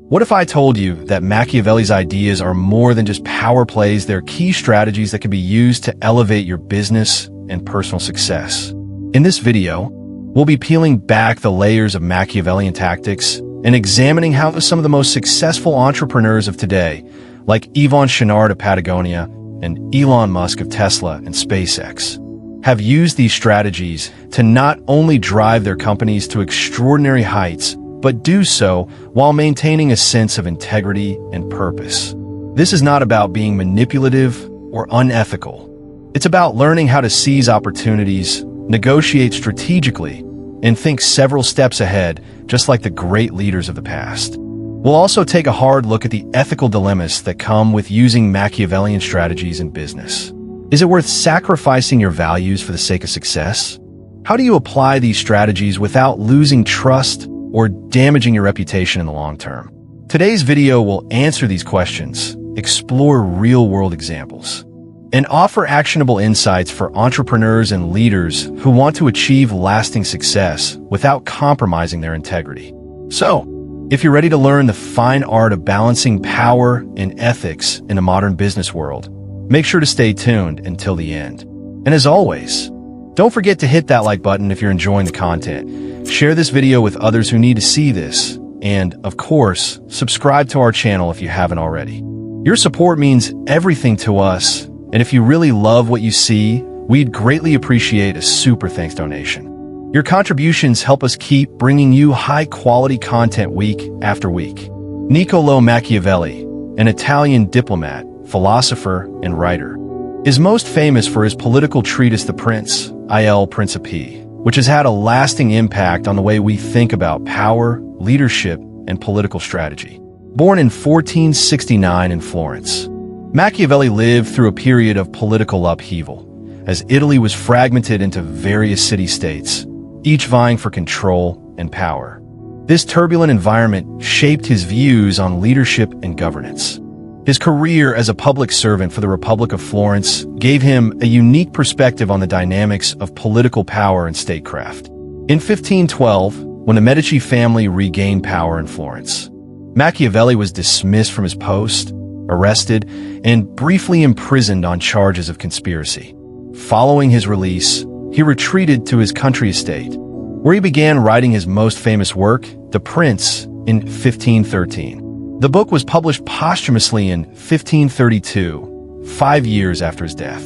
What if I told you that Machiavelli's ideas are more than just power plays? They're key strategies that can be used to elevate your business and personal success. In this video, we'll be peeling back the layers of Machiavellian tactics and examining how some of the most successful entrepreneurs of today, like Yvon Chouinard of Patagonia and Elon Musk of Tesla and SpaceX, have used these strategies to not only drive their companies to extraordinary heights, but do so while maintaining a sense of integrity and purpose. This is not about being manipulative or unethical. It's about learning how to seize opportunities, negotiate strategically, and think several steps ahead, just like the great leaders of the past. We'll also take a hard look at the ethical dilemmas that come with using Machiavellian strategies in business. Is it worth sacrificing your values for the sake of success? How do you apply these strategies without losing trust or damaging your reputation in the long term? Today's video will answer these questions, explore real-world examples, and offer actionable insights for entrepreneurs and leaders who want to achieve lasting success without compromising their integrity. So, if you're ready to learn the fine art of balancing power and ethics in a modern business world, make sure to stay tuned until the end. And as always, don't forget to hit that like button if you're enjoying the content. Share this video with others who need to see this. And, of course, subscribe to our channel if you haven't already. Your support means everything to us, and if you really love what you see, we'd greatly appreciate a super thanks donation. Your contributions help us keep bringing you high-quality content week after week. Niccolò Machiavelli, an Italian diplomat, philosopher, and writer, is most famous for his political treatise The Prince, Il Principe, which has had a lasting impact on the way we think about power, leadership, and political strategy. Born in 1469 in Florence, Machiavelli lived through a period of political upheaval, as Italy was fragmented into various city-states, each vying for control and power. This turbulent environment shaped his views on leadership and governance. His career as a public servant for the Republic of Florence gave him a unique perspective on the dynamics of political power and statecraft. In 1512, when the Medici family regained power in Florence, Machiavelli was dismissed from his post, arrested, and briefly imprisoned on charges of conspiracy. Following his release, he retreated to his country estate, where he began writing his most famous work, The Prince, in 1513. The book was published posthumously in 1532, 5 years after his death.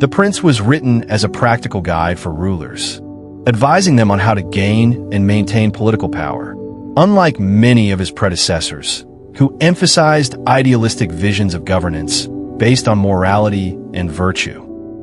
The Prince was written as a practical guide for rulers, advising them on how to gain and maintain political power. Unlike many of his predecessors, who emphasized idealistic visions of governance based on morality and virtue,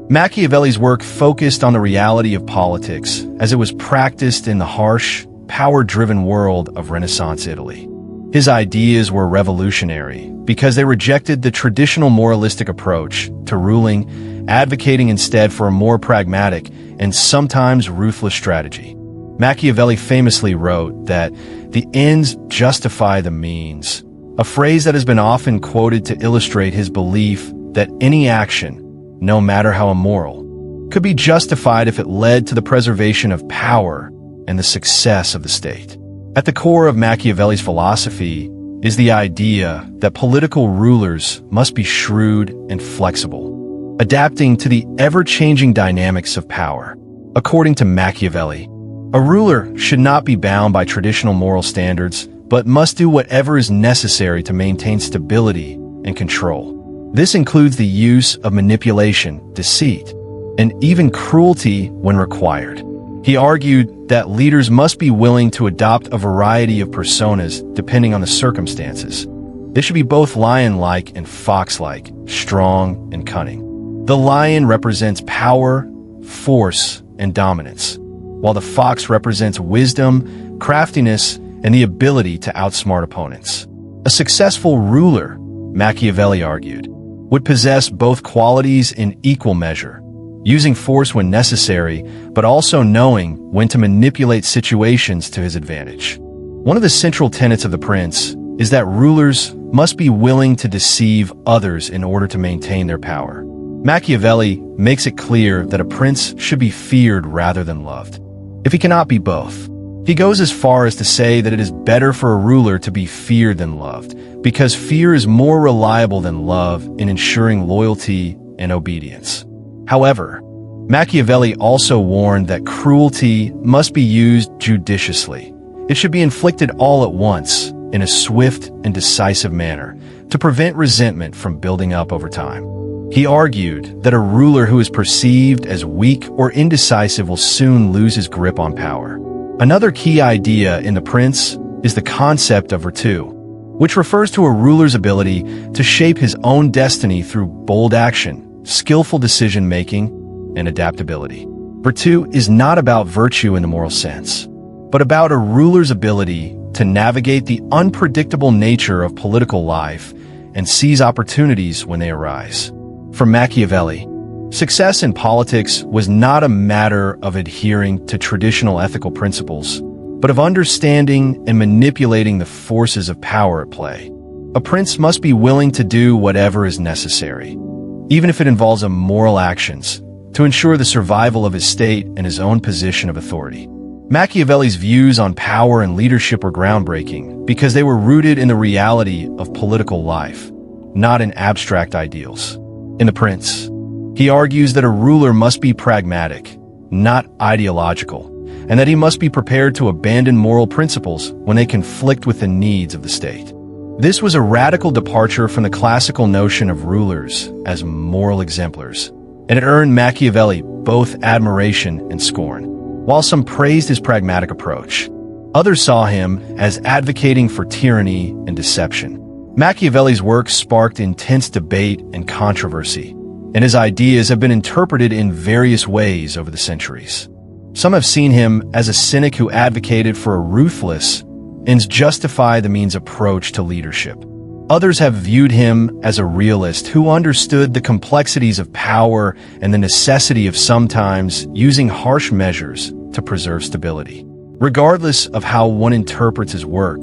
Machiavelli's work focused on the reality of politics as it was practiced in the harsh, power-driven world of Renaissance Italy. His ideas were revolutionary because they rejected the traditional moralistic approach to ruling, advocating instead for a more pragmatic and sometimes ruthless strategy. Machiavelli famously wrote that the ends justify the means, a phrase that has been often quoted to illustrate his belief that any action, no matter how immoral, could be justified if it led to the preservation of power and the success of the state. At the core of Machiavelli's philosophy is the idea that political rulers must be shrewd and flexible, adapting to the ever-changing dynamics of power. According to Machiavelli, a ruler should not be bound by traditional moral standards, but must do whatever is necessary to maintain stability and control. This includes the use of manipulation, deceit, and even cruelty when required. He argued that leaders must be willing to adopt a variety of personas depending on the circumstances. They should be both lion-like and fox-like, strong and cunning. The lion represents power, force, and dominance, while the fox represents wisdom, craftiness, and the ability to outsmart opponents. A successful ruler, Machiavelli argued, would possess both qualities in equal measure, using force when necessary, but also knowing when to manipulate situations to his advantage. One of the central tenets of The Prince is that rulers must be willing to deceive others in order to maintain their power. Machiavelli makes it clear that a prince should be feared rather than loved. If he cannot be both, He goes as far as to say that it is better for a ruler to be feared than loved, because fear is more reliable than love in ensuring loyalty and obedience. However, Machiavelli also warned that cruelty must be used judiciously. It should be inflicted all at once, in a swift and decisive manner, to prevent resentment from building up over time. He argued that a ruler who is perceived as weak or indecisive will soon lose his grip on power. Another key idea in The Prince is the concept of virtue, which refers to a ruler's ability to shape his own destiny through bold action, skillful decision-making, and adaptability. Virtue is not about virtue in the moral sense, but about a ruler's ability to navigate the unpredictable nature of political life and seize opportunities when they arise. For Machiavelli, success in politics was not a matter of adhering to traditional ethical principles, but of understanding and manipulating the forces of power at play. A prince must be willing to do whatever is necessary, even if it involves immoral actions, to ensure the survival of his state and his own position of authority. Machiavelli's views on power and leadership were groundbreaking because they were rooted in the reality of political life, not in abstract ideals. In The Prince, he argues that a ruler must be pragmatic, not ideological, and that he must be prepared to abandon moral principles when they conflict with the needs of the state. This was a radical departure from the classical notion of rulers as moral exemplars, and it earned Machiavelli both admiration and scorn. While some praised his pragmatic approach, others saw him as advocating for tyranny and deception. Machiavelli's work sparked intense debate and controversy, and his ideas have been interpreted in various ways over the centuries. Some have seen him as a cynic who advocated for a ruthless and justify the means approach to leadership. Others have viewed him as a realist who understood the complexities of power and the necessity of sometimes using harsh measures to preserve stability. Regardless of how one interprets his work,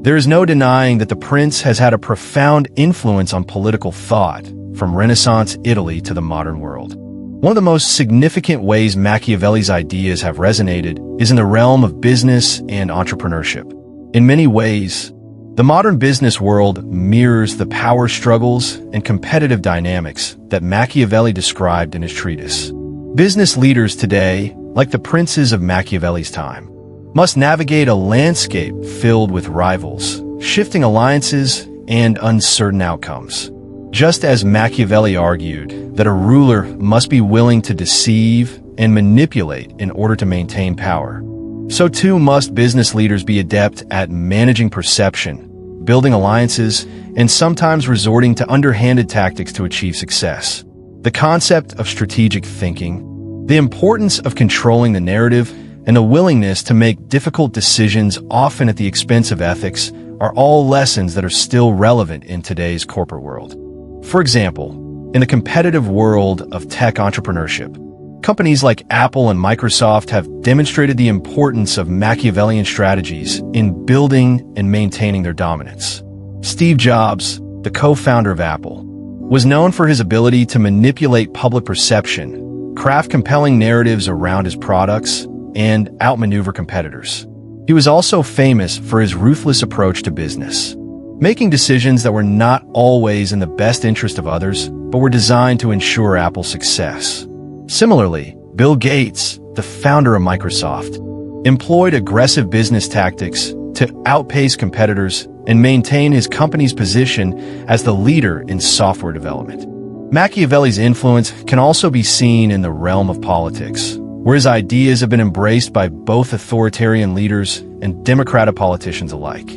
there is no denying that The Prince has had a profound influence on political thought, from Renaissance Italy to the modern world. One of the most significant ways Machiavelli's ideas have resonated is in the realm of business and entrepreneurship. In many ways, the modern business world mirrors the power struggles and competitive dynamics that Machiavelli described in his treatise. Business leaders today, like the princes of Machiavelli's time, must navigate a landscape filled with rivals, shifting alliances, and uncertain outcomes. Just as Machiavelli argued that a ruler must be willing to deceive and manipulate in order to maintain power, so too must business leaders be adept at managing perception, building alliances, and sometimes resorting to underhanded tactics to achieve success. The concept of strategic thinking, the importance of controlling the narrative, and the willingness to make difficult decisions, often at the expense of ethics, are all lessons that are still relevant in today's corporate world. For example, in the competitive world of tech entrepreneurship, companies like Apple and Microsoft have demonstrated the importance of Machiavellian strategies in building and maintaining their dominance. Steve Jobs, the co-founder of Apple, was known for his ability to manipulate public perception, craft compelling narratives around his products, and outmaneuver competitors. He was also famous for his ruthless approach to business, making decisions that were not always in the best interest of others, but were designed to ensure Apple's success. Similarly, Bill Gates, the founder of Microsoft, employed aggressive business tactics to outpace competitors and maintain his company's position as the leader in software development. Machiavelli's influence can also be seen in the realm of politics, where his ideas have been embraced by both authoritarian leaders and democratic politicians alike.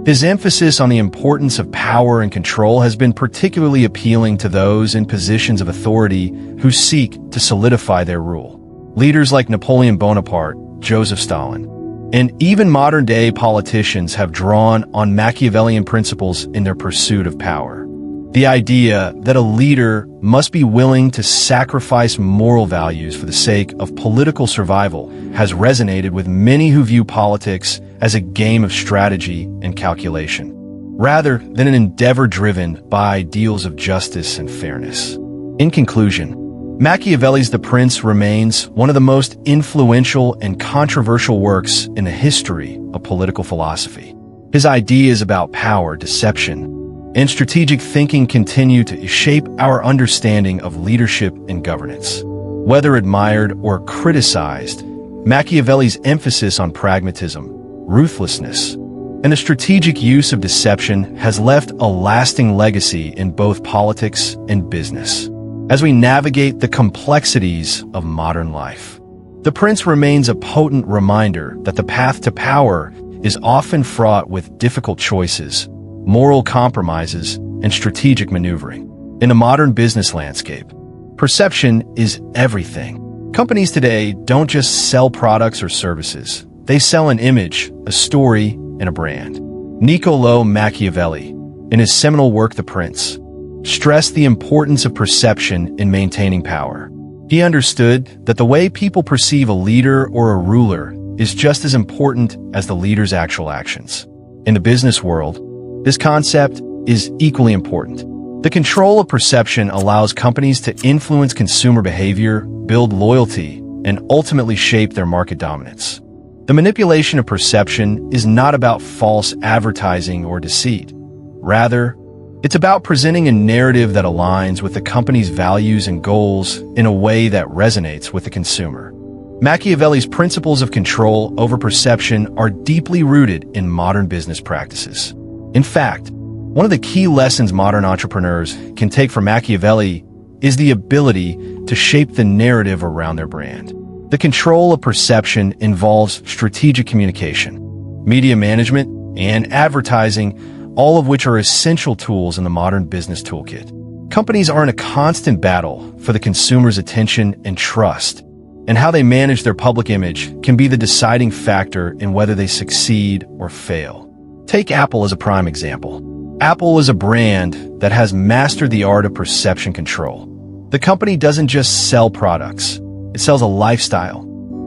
His emphasis on the importance of power and control has been particularly appealing to those in positions of authority who seek to solidify their rule. Leaders like Napoleon Bonaparte, Joseph Stalin, and even modern-day politicians have drawn on Machiavellian principles in their pursuit of power. The idea that a leader must be willing to sacrifice moral values for the sake of political survival has resonated with many who view politics as a game of strategy and calculation, rather than an endeavor driven by ideals of justice and fairness. In conclusion, Machiavelli's The Prince remains one of the most influential and controversial works in the history of political philosophy. His ideas about power, deception, and strategic thinking continue to shape our understanding of leadership and governance. Whether admired or criticized, Machiavelli's emphasis on pragmatism, ruthlessness, and the strategic use of deception has left a lasting legacy in both politics and business. As we navigate the complexities of modern life, The Prince remains a potent reminder that the path to power is often fraught with difficult choices, moral compromises, and strategic maneuvering. In the modern business landscape, perception is everything. Companies today don't just sell products or services. They sell an image, a story, and a brand. Niccolò Machiavelli, in his seminal work The Prince, stressed the importance of perception in maintaining power. He understood that the way people perceive a leader or a ruler is just as important as the leader's actual actions. In the business world, this concept is equally important. The control of perception allows companies to influence consumer behavior, build loyalty, and ultimately shape their market dominance. The manipulation of perception is not about false advertising or deceit. Rather, it's about presenting a narrative that aligns with the company's values and goals in a way that resonates with the consumer. Machiavelli's principles of control over perception are deeply rooted in modern business practices. In fact, one of the key lessons modern entrepreneurs can take from Machiavelli is the ability to shape the narrative around their brand. The control of perception involves strategic communication, media management, and advertising, all of which are essential tools in the modern business toolkit. Companies are in a constant battle for the consumer's attention and trust, and how they manage their public image can be the deciding factor in whether they succeed or fail. Take Apple as a prime example. Apple is a brand that has mastered the art of perception control. The company doesn't just sell products, it sells a lifestyle.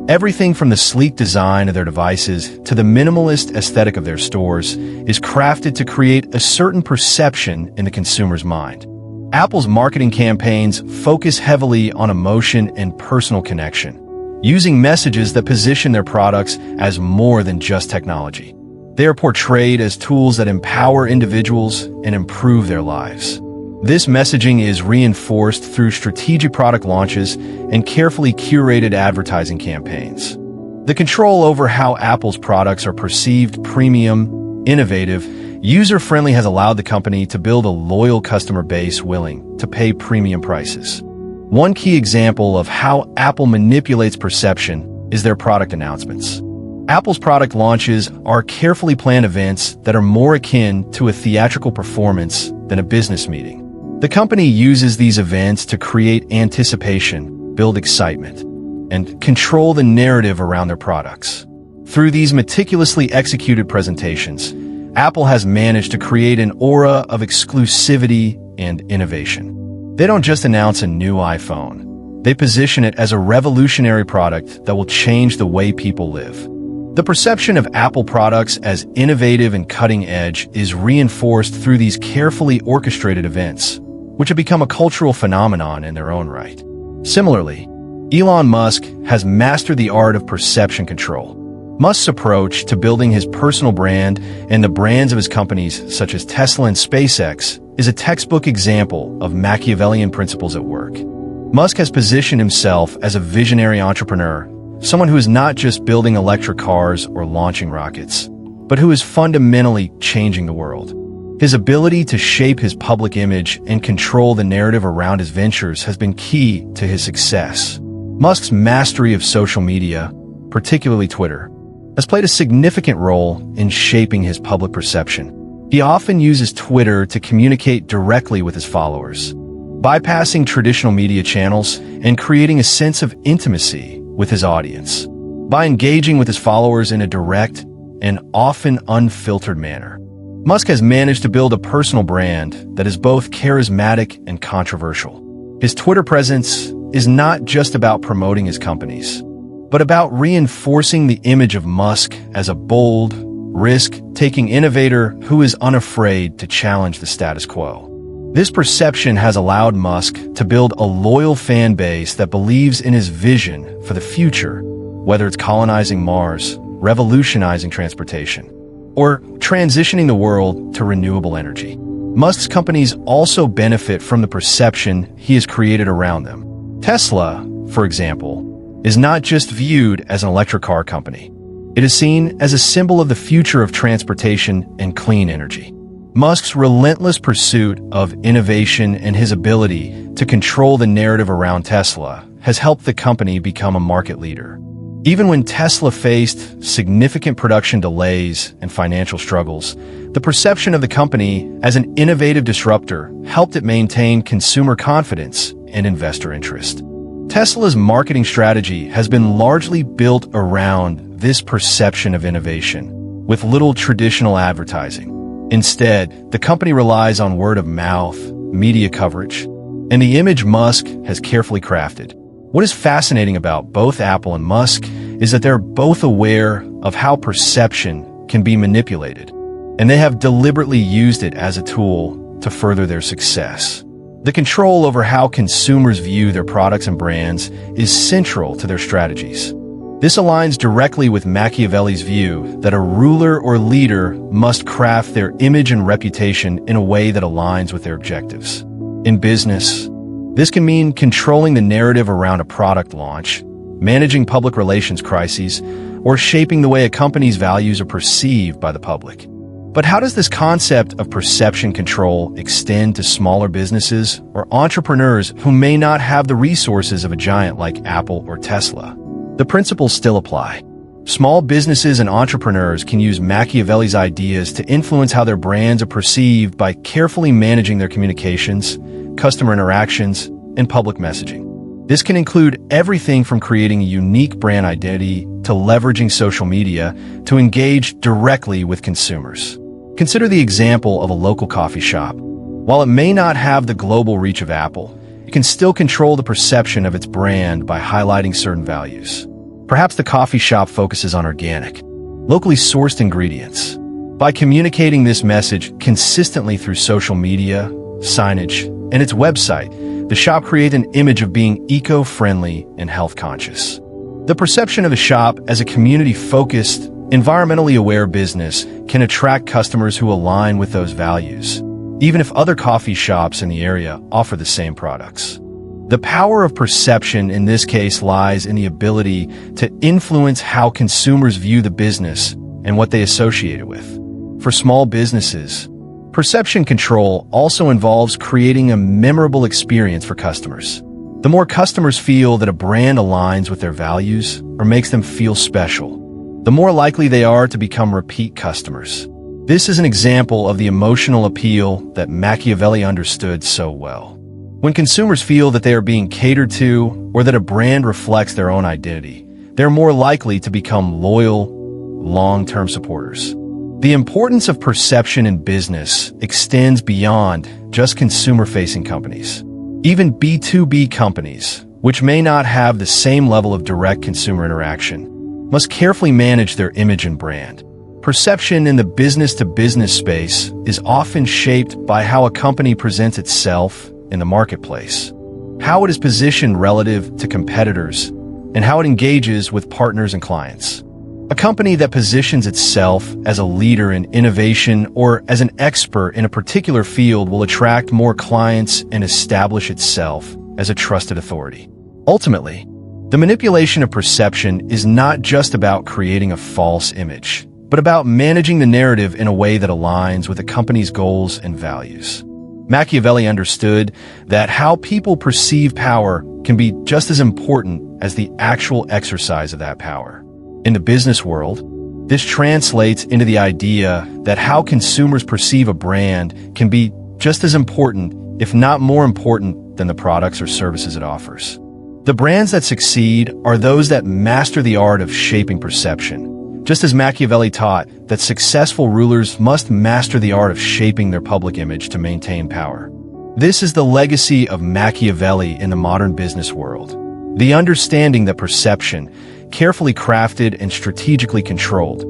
Everything from the sleek design of their devices to the minimalist aesthetic of their stores is crafted to create a certain perception in the consumer's mind. Apple's marketing campaigns focus heavily on emotion and personal connection, using messages that position their products as more than just technology. They are portrayed as tools that empower individuals and improve their lives. This messaging is reinforced through strategic product launches and carefully curated advertising campaigns. The control over how Apple's products are perceived premium, innovative, user-friendly has allowed the company to build a loyal customer base willing to pay premium prices. One key example of how Apple manipulates perception is their product announcements. Apple's product launches are carefully planned events that are more akin to a theatrical performance than a business meeting. The company uses these events to create anticipation, build excitement, and control the narrative around their products. Through these meticulously executed presentations, Apple has managed to create an aura of exclusivity and innovation. They don't just announce a new iPhone. They position it as a revolutionary product that will change the way people live. The perception of Apple products as innovative and cutting-edge is reinforced through these carefully orchestrated events, which have become a cultural phenomenon in their own right. Similarly, Elon Musk has mastered the art of perception control. Musk's approach to building his personal brand and the brands of his companies, such as Tesla and SpaceX, is a textbook example of Machiavellian principles at work. Musk has positioned himself as a visionary entrepreneur, someone who is not just building electric cars or launching rockets, but who is fundamentally changing the world. His ability to shape his public image and control the narrative around his ventures has been key to his success. Musk's mastery of social media, particularly Twitter, has played a significant role in shaping his public perception. He often uses Twitter to communicate directly with his followers, bypassing traditional media channels and creating a sense of intimacy with his audience. By engaging with his followers in a direct and often unfiltered manner, Musk has managed to build a personal brand that is both charismatic and controversial. His Twitter presence is not just about promoting his companies, but about reinforcing the image of Musk as a bold, risk-taking innovator who is unafraid to challenge the status quo. This perception has allowed Musk to build a loyal fan base that believes in his vision for the future, whether it's colonizing Mars, revolutionizing transportation, or transitioning the world to renewable energy. Musk's companies also benefit from the perception he has created around them. Tesla, for example, is not just viewed as an electric car company. It is seen as a symbol of the future of transportation and clean energy. Musk's relentless pursuit of innovation and his ability to control the narrative around Tesla has helped the company become a market leader. Even when Tesla faced significant production delays and financial struggles, the perception of the company as an innovative disruptor helped it maintain consumer confidence and investor interest. Tesla's marketing strategy has been largely built around this perception of innovation, with little traditional advertising. Instead, the company relies on word of mouth, media coverage, and the image Musk has carefully crafted. What is fascinating about both Apple and Musk is that they're both aware of how perception can be manipulated, and they have deliberately used it as a tool to further their success. The control over how consumers view their products and brands is central to their strategies. This aligns directly with Machiavelli's view that a ruler or leader must craft their image and reputation in a way that aligns with their objectives. In business, this can mean controlling the narrative around a product launch, managing public relations crises, or shaping the way a company's values are perceived by the public. But how does this concept of perception control extend to smaller businesses or entrepreneurs who may not have the resources of a giant like Apple or Tesla? The principles still apply. Small businesses and entrepreneurs can use Machiavelli's ideas to influence how their brands are perceived by carefully managing their communications, customer interactions, and public messaging. This can include everything from creating a unique brand identity to leveraging social media to engage directly with consumers. Consider the example of a local coffee shop. While it may not have the global reach of Apple, it can still control the perception of its brand by highlighting certain values. Perhaps the coffee shop focuses on organic, locally sourced ingredients. By communicating this message consistently through social media, signage, and its website, the shop creates an image of being eco-friendly and health-conscious. The perception of the shop as a community-focused, environmentally aware business can attract customers who align with those values, even if other coffee shops in the area offer the same products. The power of perception in this case lies in the ability to influence how consumers view the business and what they associate it with. For small businesses, perception control also involves creating a memorable experience for customers. The more customers feel that a brand aligns with their values or makes them feel special, the more likely they are to become repeat customers. This is an example of the emotional appeal that Machiavelli understood so well. When consumers feel that they are being catered to or that a brand reflects their own identity, they're more likely to become loyal, long-term supporters. The importance of perception in business extends beyond just consumer-facing companies. Even B2B companies, which may not have the same level of direct consumer interaction, must carefully manage their image and brand. Perception in the business-to-business space is often shaped by how a company presents itself in the marketplace, how it is positioned relative to competitors, and how it engages with partners and clients. A company that positions itself as a leader in innovation or as an expert in a particular field will attract more clients and establish itself as a trusted authority. Ultimately, the manipulation of perception is not just about creating a false image, but about managing the narrative in a way that aligns with a company's goals and values. Machiavelli understood that how people perceive power can be just as important as the actual exercise of that power. In the business world, this translates into the idea that how consumers perceive a brand can be just as important, if not more important, than the products or services it offers. The brands that succeed are those that master the art of shaping perception, just as Machiavelli taught that successful rulers must master the art of shaping their public image to maintain power. This is the legacy of Machiavelli in the modern business world. The understanding that perception, carefully crafted and strategically controlled,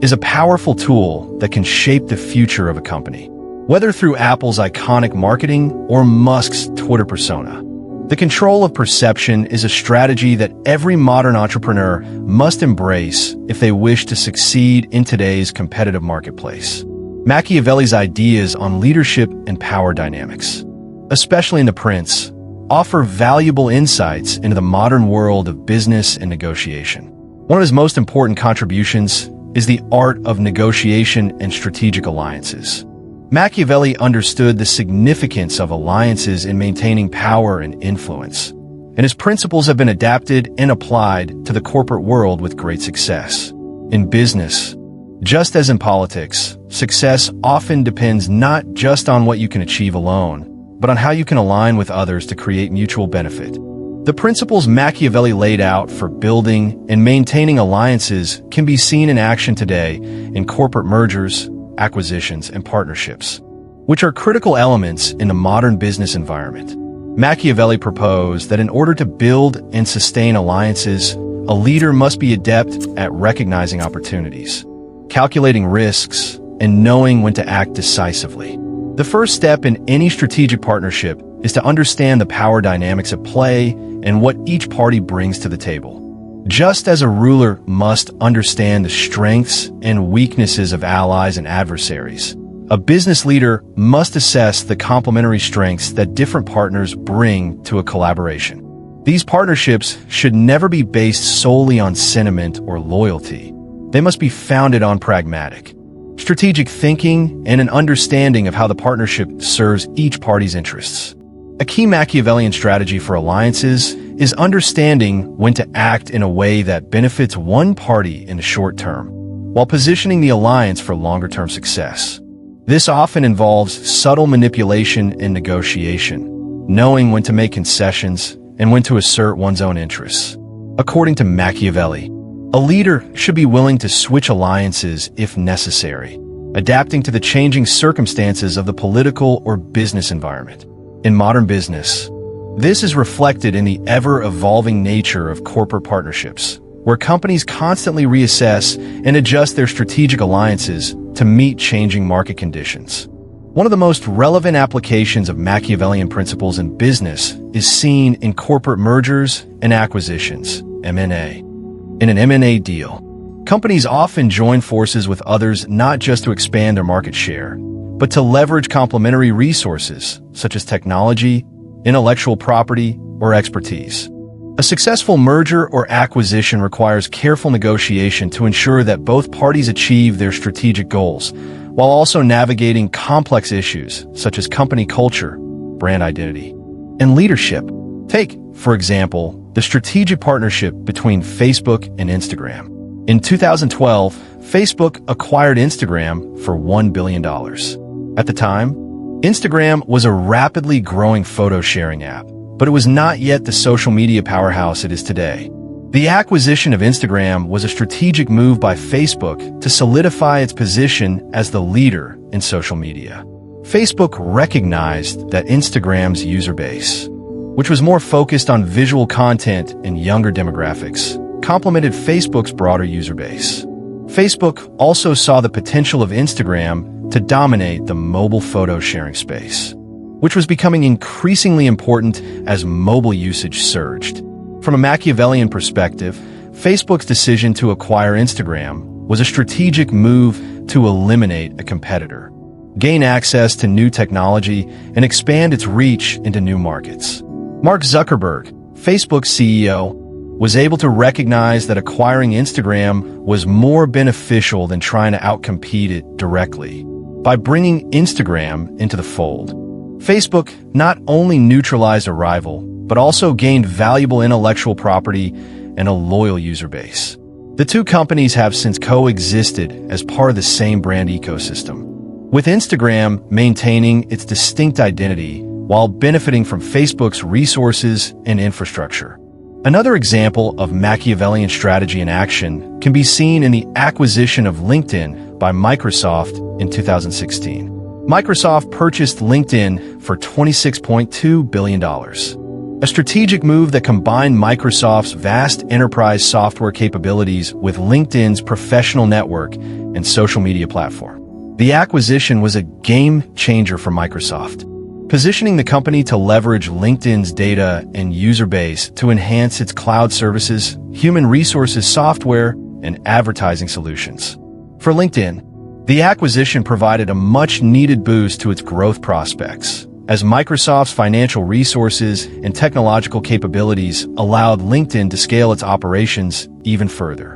is a powerful tool that can shape the future of a company. whether through Apple's iconic marketing or Musk's Twitter persona. The control of perception is a strategy that every modern entrepreneur must embrace if they wish to succeed in today's competitive marketplace. Machiavelli's ideas on leadership and power dynamics, especially in The Prince, offer valuable insights into the modern world of business and negotiation. One of his most important contributions is the art of negotiation and strategic alliances. Machiavelli understood the significance of alliances in maintaining power and influence, and his principles have been adapted and applied to the corporate world with great success. In business, just as in politics, success often depends not just on what you can achieve alone, but on how you can align with others to create mutual benefit. The principles Machiavelli laid out for building and maintaining alliances can be seen in action today in corporate mergers, acquisitions, and partnerships, which are critical elements in the modern business environment. Machiavelli proposed that in order to build and sustain alliances, a leader must be adept at recognizing opportunities, calculating risks, and knowing when to act decisively. The first step in any strategic partnership is to understand the power dynamics at play and what each party brings to the table. Just as a ruler must understand the strengths and weaknesses of allies and adversaries, a business leader must assess the complementary strengths that different partners bring to a collaboration. These partnerships should never be based solely on sentiment or loyalty. They must be founded on pragmatic, strategic thinking and an understanding of how the partnership serves each party's interests. A key Machiavellian strategy for alliances is understanding when to act in a way that benefits one party in the short term, while positioning the alliance for longer-term success. This often involves subtle manipulation and negotiation, knowing when to make concessions and when to assert one's own interests. According to Machiavelli, a leader should be willing to switch alliances if necessary, adapting to the changing circumstances of the political or business environment. In modern business, this is reflected in the ever-evolving nature of corporate partnerships, where companies constantly reassess and adjust their strategic alliances to meet changing market conditions. One of the most relevant applications of Machiavellian principles in business is seen in corporate mergers and acquisitions, M&A. In an M&A deal, companies often join forces with others not just to expand their market share, but to leverage complementary resources such as technology, intellectual property, or expertise. A successful merger or acquisition requires careful negotiation to ensure that both parties achieve their strategic goals, while also navigating complex issues such as company culture, brand identity, and leadership. Take, for example, the strategic partnership between Facebook and Instagram. In 2012, Facebook acquired Instagram for $1 billion. At the time, Instagram was a rapidly growing photo-sharing app, but it was not yet the social media powerhouse it is today. The acquisition of Instagram was a strategic move by Facebook to solidify its position as the leader in social media. Facebook recognized that Instagram's user base, which was more focused on visual content and younger demographics, complemented Facebook's broader user base. Facebook also saw the potential of Instagram to dominate the mobile photo sharing space, which was becoming increasingly important as mobile usage surged. From a Machiavellian perspective, Facebook's decision to acquire Instagram was a strategic move to eliminate a competitor, gain access to new technology, and expand its reach into new markets. Mark Zuckerberg, Facebook's CEO, was able to recognize that acquiring Instagram was more beneficial than trying to outcompete it directly. By bringing Instagram into the fold, Facebook not only neutralized a rival, but also gained valuable intellectual property and a loyal user base. The two companies have since coexisted as part of the same brand ecosystem, with Instagram maintaining its distinct identity while benefiting from Facebook's resources and infrastructure. Another example of Machiavellian strategy in action can be seen in the acquisition of LinkedIn by Microsoft in 2016. Microsoft purchased LinkedIn for $26.2 billion, a strategic move that combined Microsoft's vast enterprise software capabilities with LinkedIn's professional network and social media platform. The acquisition was a game changer for Microsoft, positioning the company to leverage LinkedIn's data and user base to enhance its cloud services, human resources software, and advertising solutions. For LinkedIn, the acquisition provided a much-needed boost to its growth prospects, as Microsoft's financial resources and technological capabilities allowed LinkedIn to scale its operations even further.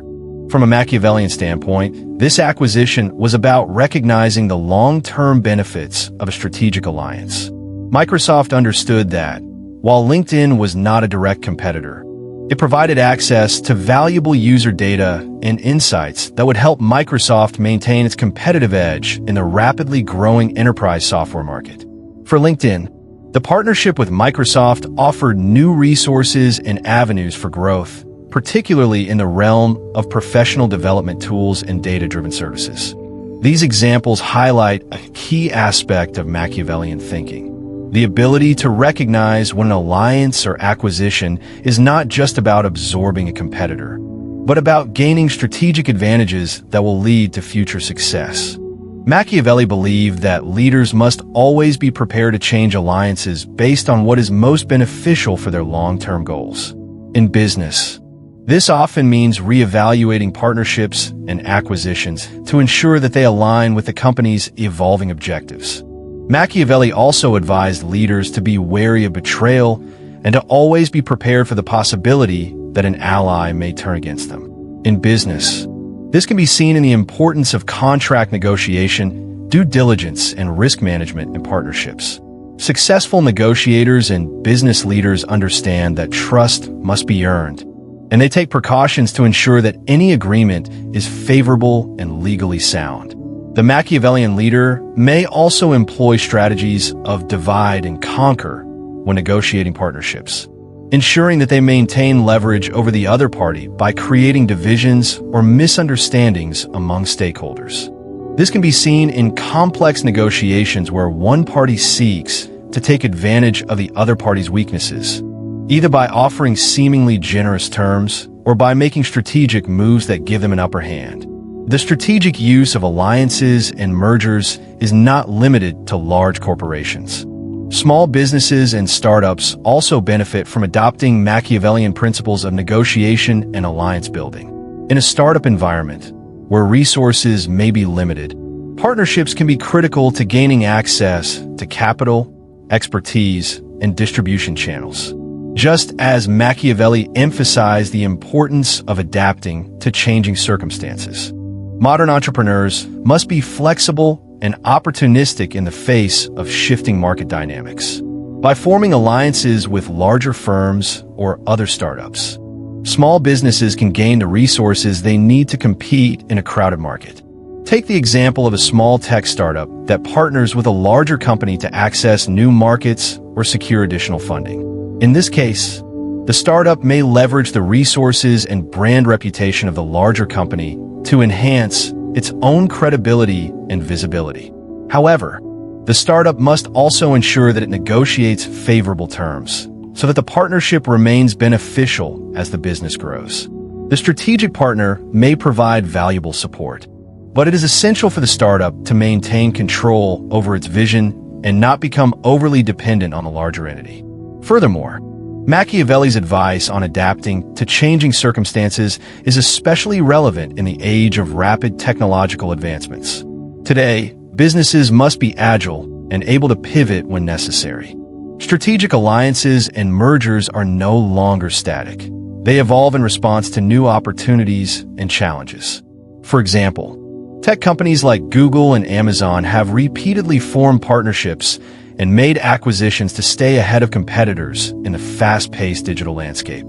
From a Machiavellian standpoint, this acquisition was about recognizing the long-term benefits of a strategic alliance. Microsoft understood that, while LinkedIn was not a direct competitor, it provided access to valuable user data and insights that would help Microsoft maintain its competitive edge in the rapidly growing enterprise software market. For LinkedIn, the partnership with Microsoft offered new resources and avenues for growth, particularly in the realm of professional development tools and data-driven services. These examples highlight a key aspect of Machiavellian thinking: the ability to recognize when an alliance or acquisition is not just about absorbing a competitor, but about gaining strategic advantages that will lead to future success. Machiavelli believed that leaders must always be prepared to change alliances based on what is most beneficial for their long-term goals. In business, this often means reevaluating partnerships and acquisitions to ensure that they align with the company's evolving objectives. Machiavelli also advised leaders to be wary of betrayal and to always be prepared for the possibility that an ally may turn against them. In business, this can be seen in the importance of contract negotiation, due diligence, and risk management in partnerships. Successful negotiators and business leaders understand that trust must be earned, and they take precautions to ensure that any agreement is favorable and legally sound. The Machiavellian leader may also employ strategies of divide and conquer when negotiating partnerships, ensuring that they maintain leverage over the other party by creating divisions or misunderstandings among stakeholders. This can be seen in complex negotiations where one party seeks to take advantage of the other party's weaknesses, either by offering seemingly generous terms or by making strategic moves that give them an upper hand. The strategic use of alliances and mergers is not limited to large corporations. Small businesses and startups also benefit from adopting Machiavellian principles of negotiation and alliance building. In a startup environment, where resources may be limited, partnerships can be critical to gaining access to capital, expertise, and distribution channels. Just as Machiavelli emphasized the importance of adapting to changing circumstances, modern entrepreneurs must be flexible and opportunistic in the face of shifting market dynamics. By forming alliances with larger firms or other startups, small businesses can gain the resources they need to compete in a crowded market. Take the example of a small tech startup that partners with a larger company to access new markets or secure additional funding. In this case, the startup may leverage the resources and brand reputation of the larger company to enhance its own credibility and visibility. However, the startup must also ensure that it negotiates favorable terms so that the partnership remains beneficial as the business grows. The strategic partner may provide valuable support, but it is essential for the startup to maintain control over its vision and not become overly dependent on the larger entity. Furthermore, Machiavelli's advice on adapting to changing circumstances is especially relevant in the age of rapid technological advancements. Today, businesses must be agile and able to pivot when necessary. Strategic alliances and mergers are no longer static. They evolve in response to new opportunities and challenges. For example, tech companies like Google and Amazon have repeatedly formed partnerships and made acquisitions to stay ahead of competitors in the fast-paced digital landscape.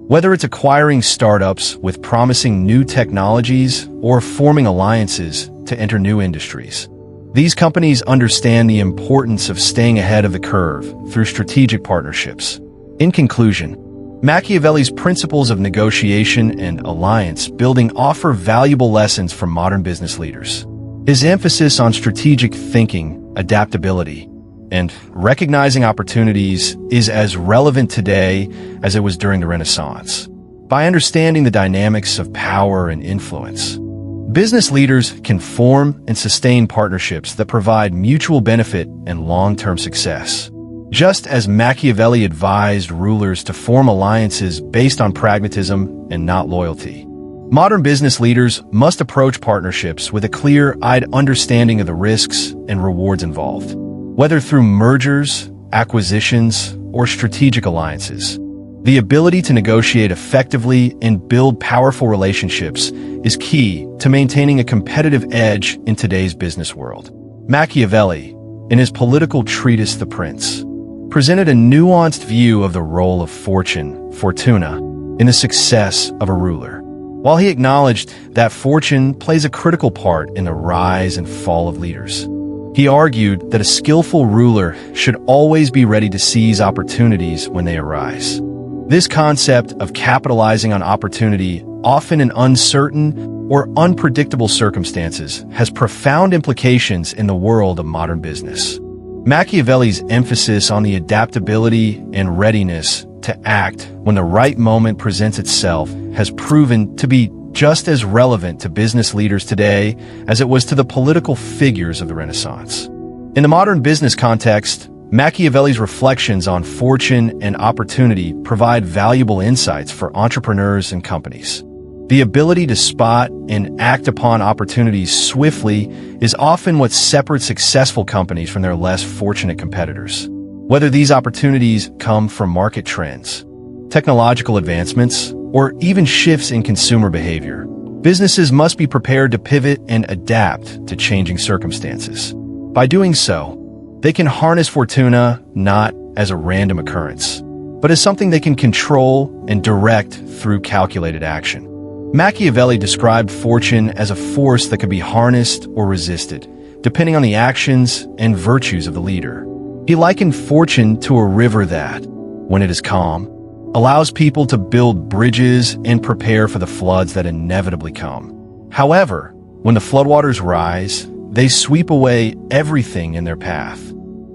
Whether it's acquiring startups with promising new technologies or forming alliances to enter new industries, these companies understand the importance of staying ahead of the curve through strategic partnerships. In conclusion, Machiavelli's principles of negotiation and alliance building offer valuable lessons for modern business leaders. His emphasis on strategic thinking, adaptability, and recognizing opportunities is as relevant today as it was during the Renaissance. By understanding the dynamics of power and influence, Business leaders can form and sustain partnerships that provide mutual benefit and long-term success. Just as Machiavelli advised rulers to form alliances based on pragmatism and not loyalty, modern business leaders must approach partnerships with a clear-eyed understanding of the risks and rewards involved. Whether through mergers, acquisitions, or strategic alliances, the ability to negotiate effectively and build powerful relationships is key to maintaining a competitive edge in today's business world. Machiavelli, in his political treatise The Prince, presented a nuanced view of the role of fortuna, in the success of a ruler. While he acknowledged that fortune plays a critical part in the rise and fall of leaders, he argued that a skillful ruler should always be ready to seize opportunities when they arise. This concept of capitalizing on opportunity, often in uncertain or unpredictable circumstances, has profound implications in the world of modern business. Machiavelli's emphasis on the adaptability and readiness to act when the right moment presents itself has proven to be just as relevant to business leaders today as it was to the political figures of the Renaissance. In the modern business context, Machiavelli's reflections on fortune and opportunity provide valuable insights for entrepreneurs and companies. The ability to spot and act upon opportunities swiftly is often what separates successful companies from their less fortunate competitors. Whether these opportunities come from market trends, technological advancements, or even shifts in consumer behavior, businesses must be prepared to pivot and adapt to changing circumstances. By doing so, they can harness fortuna not as a random occurrence, but as something they can control and direct through calculated action. Machiavelli described fortune as a force that could be harnessed or resisted, depending on the actions and virtues of the leader. He likened fortune to a river that, when it is calm, allows people to build bridges and prepare for the floods that inevitably come. However, when the floodwaters rise, they sweep away everything in their path.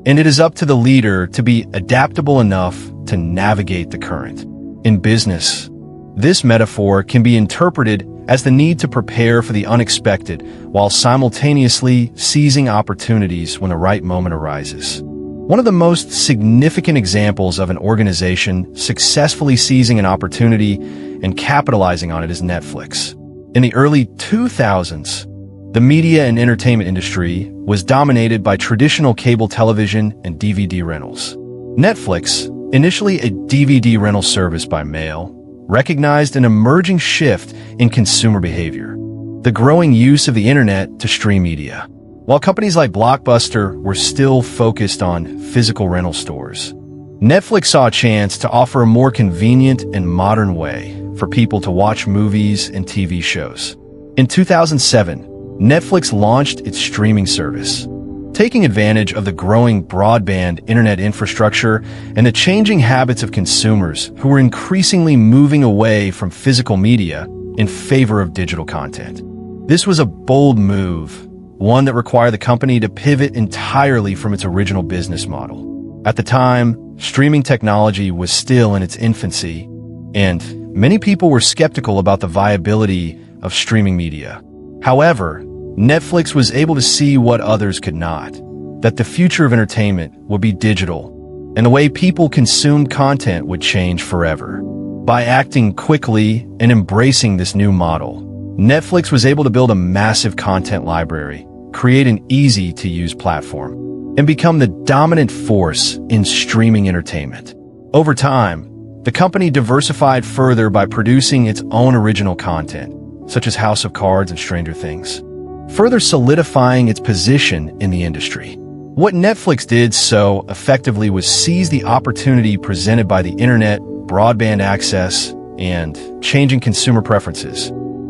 And it is up to the leader to be adaptable enough to navigate the current. In business, this metaphor can be interpreted as the need to prepare for the unexpected while simultaneously seizing opportunities when the right moment arises. One of the most significant examples of an organization successfully seizing an opportunity and capitalizing on it is Netflix. In the early 2000s, the media and entertainment industry was dominated by traditional cable television and DVD rentals. Netflix, initially a DVD rental service by mail, recognized an emerging shift in consumer behavior, the growing use of the internet to stream media. While companies like Blockbuster were still focused on physical rental stores, Netflix saw a chance to offer a more convenient and modern way for people to watch movies and TV shows. In 2007, Netflix launched its streaming service, taking advantage of the growing broadband internet infrastructure and the changing habits of consumers who were increasingly moving away from physical media in favor of digital content. This was a bold move, one that required the company to pivot entirely from its original business model. At the time, streaming technology was still in its infancy, and many people were skeptical about the viability of streaming media. However, Netflix was able to see what others could not, that the future of entertainment would be digital, and the way people consumed content would change forever. By acting quickly and embracing this new model, Netflix was able to build a massive content library, create an easy-to-use platform, and become the dominant force in streaming entertainment. Over time, the company diversified further by producing its own original content, such as House of Cards and Stranger Things, further solidifying its position in the industry. What Netflix did so effectively was seize the opportunity presented by the internet, broadband access, and changing consumer preferences,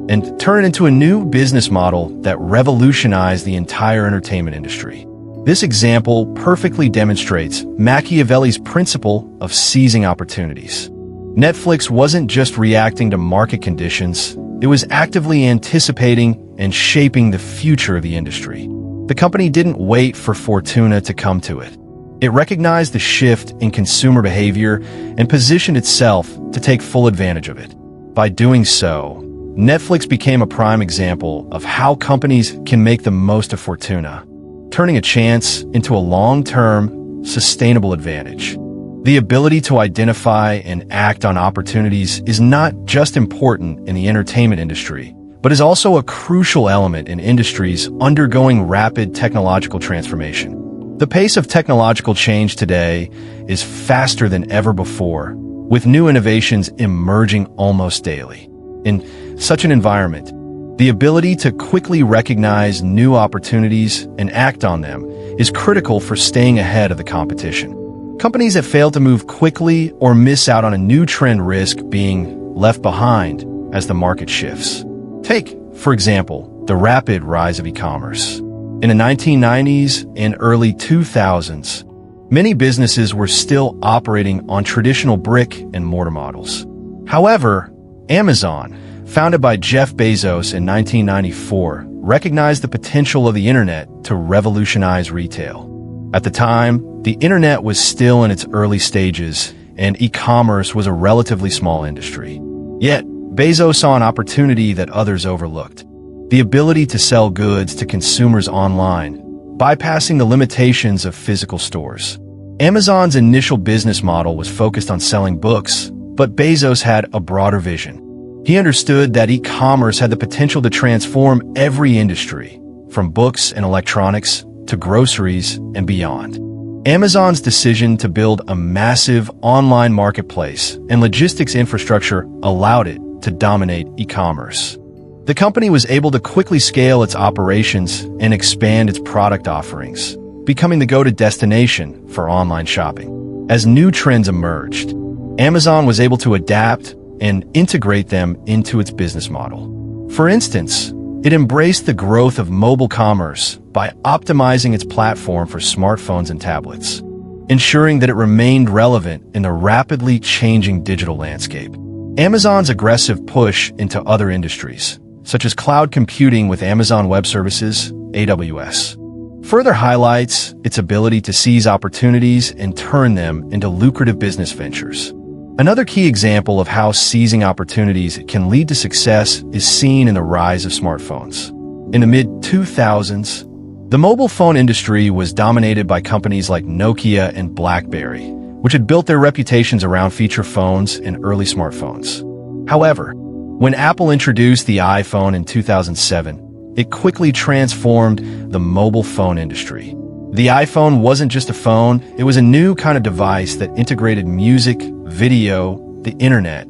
and turn it into a new business model that revolutionized the entire entertainment industry. This example perfectly demonstrates Machiavelli's principle of seizing opportunities. Netflix wasn't just reacting to market conditions, it was actively anticipating and shaping the future of the industry. The company didn't wait for fortuna to come to it. It recognized the shift in consumer behavior and positioned itself to take full advantage of it. By doing so, Netflix became a prime example of how companies can make the most of fortuna, turning a chance into a long-term, sustainable advantage. The ability to identify and act on opportunities is not just important in the entertainment industry, but is also a crucial element in industries undergoing rapid technological transformation. The pace of technological change today is faster than ever before, with new innovations emerging almost daily. In such an environment, the ability to quickly recognize new opportunities and act on them is critical for staying ahead of the competition. Companies that fail to move quickly or miss out on a new trend risk being left behind as the market shifts. Take, for example, the rapid rise of e-commerce. In the 1990s and early 2000s, many businesses were still operating on traditional brick and mortar models. However, Amazon, founded by Jeff Bezos in 1994, recognized the potential of the internet to revolutionize retail. At the time, the internet was still in its early stages, and e-commerce was a relatively small industry. Yet, Bezos saw an opportunity that others overlooked: the ability to sell goods to consumers online, bypassing the limitations of physical stores. Amazon's initial business model was focused on selling books, but Bezos had a broader vision. He understood that e-commerce had the potential to transform every industry, from books and electronics to groceries and beyond. Amazon's decision to build a massive online marketplace and logistics infrastructure allowed it to dominate e-commerce. The company was able to quickly scale its operations and expand its product offerings, becoming the go-to destination for online shopping. As new trends emerged, Amazon was able to adapt and integrate them into its business model. For instance, it embraced the growth of mobile commerce by optimizing its platform for smartphones and tablets, ensuring that it remained relevant in the rapidly changing digital landscape. Amazon's aggressive push into other industries, such as cloud computing with Amazon Web Services, AWS, further highlights its ability to seize opportunities and turn them into lucrative business ventures. Another key example of how seizing opportunities can lead to success is seen in the rise of smartphones. In the mid-2000s, the mobile phone industry was dominated by companies like Nokia and BlackBerry, which had built their reputations around feature phones and early smartphones. However, when Apple introduced the iPhone in 2007, it quickly transformed the mobile phone industry. The iPhone wasn't just a phone, it was a new kind of device that integrated music, video, the internet,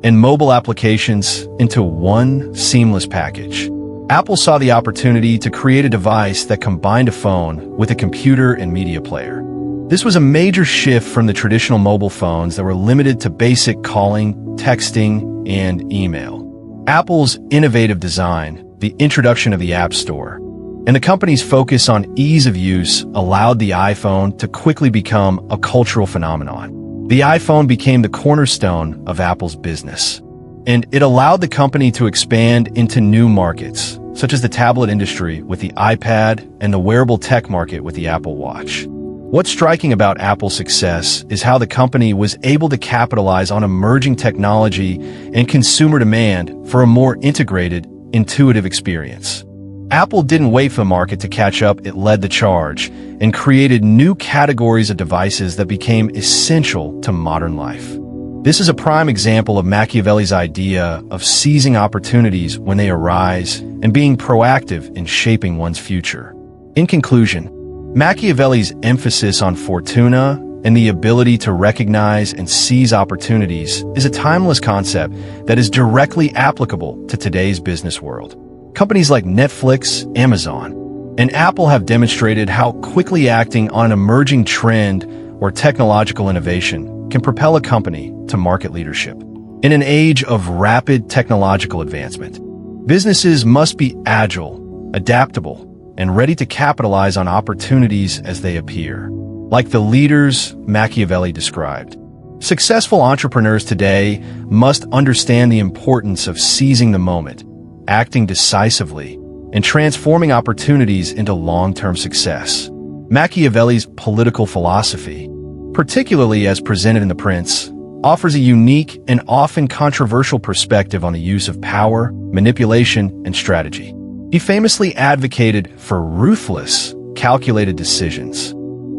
and mobile applications into one seamless package. Apple saw the opportunity to create a device that combined a phone with a computer and media player. This was a major shift from the traditional mobile phones that were limited to basic calling, texting, and email. Apple's innovative design, the introduction of the App Store, and the company's focus on ease of use allowed the iPhone to quickly become a cultural phenomenon. The iPhone became the cornerstone of Apple's business, and it allowed the company to expand into new markets, such as the tablet industry with the iPad and the wearable tech market with the Apple Watch. What's striking about Apple's success is how the company was able to capitalize on emerging technology and consumer demand for a more integrated, intuitive experience. Apple didn't wait for the market to catch up, it led the charge and created new categories of devices that became essential to modern life. This is a prime example of Machiavelli's idea of seizing opportunities when they arise and being proactive in shaping one's future. In conclusion, Machiavelli's emphasis on fortuna and the ability to recognize and seize opportunities is a timeless concept that is directly applicable to today's business world. Companies like Netflix, Amazon, and Apple have demonstrated how quickly acting on an emerging trend or technological innovation can propel a company to market leadership. In an age of rapid technological advancement, businesses must be agile, adaptable, and ready to capitalize on opportunities as they appear, like the leaders Machiavelli described. Successful entrepreneurs today must understand the importance of seizing the moment, acting decisively, and transforming opportunities into long-term success. Machiavelli's political philosophy, particularly as presented in The Prince, offers a unique and often controversial perspective on the use of power, manipulation, and strategy. He famously advocated for ruthless, calculated decisions,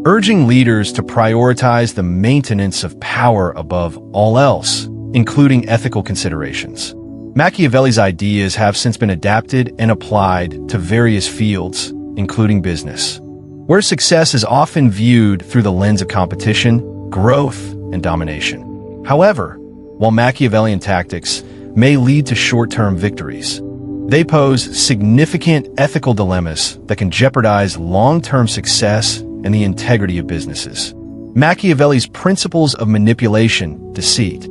urging leaders to prioritize the maintenance of power above all else, including ethical considerations. Machiavelli's ideas have since been adapted and applied to various fields, including business, where success is often viewed through the lens of competition, growth, and domination. However, while Machiavellian tactics may lead to short-term victories, they pose significant ethical dilemmas that can jeopardize long-term success and the integrity of businesses. Machiavelli's principles of manipulation, deceit,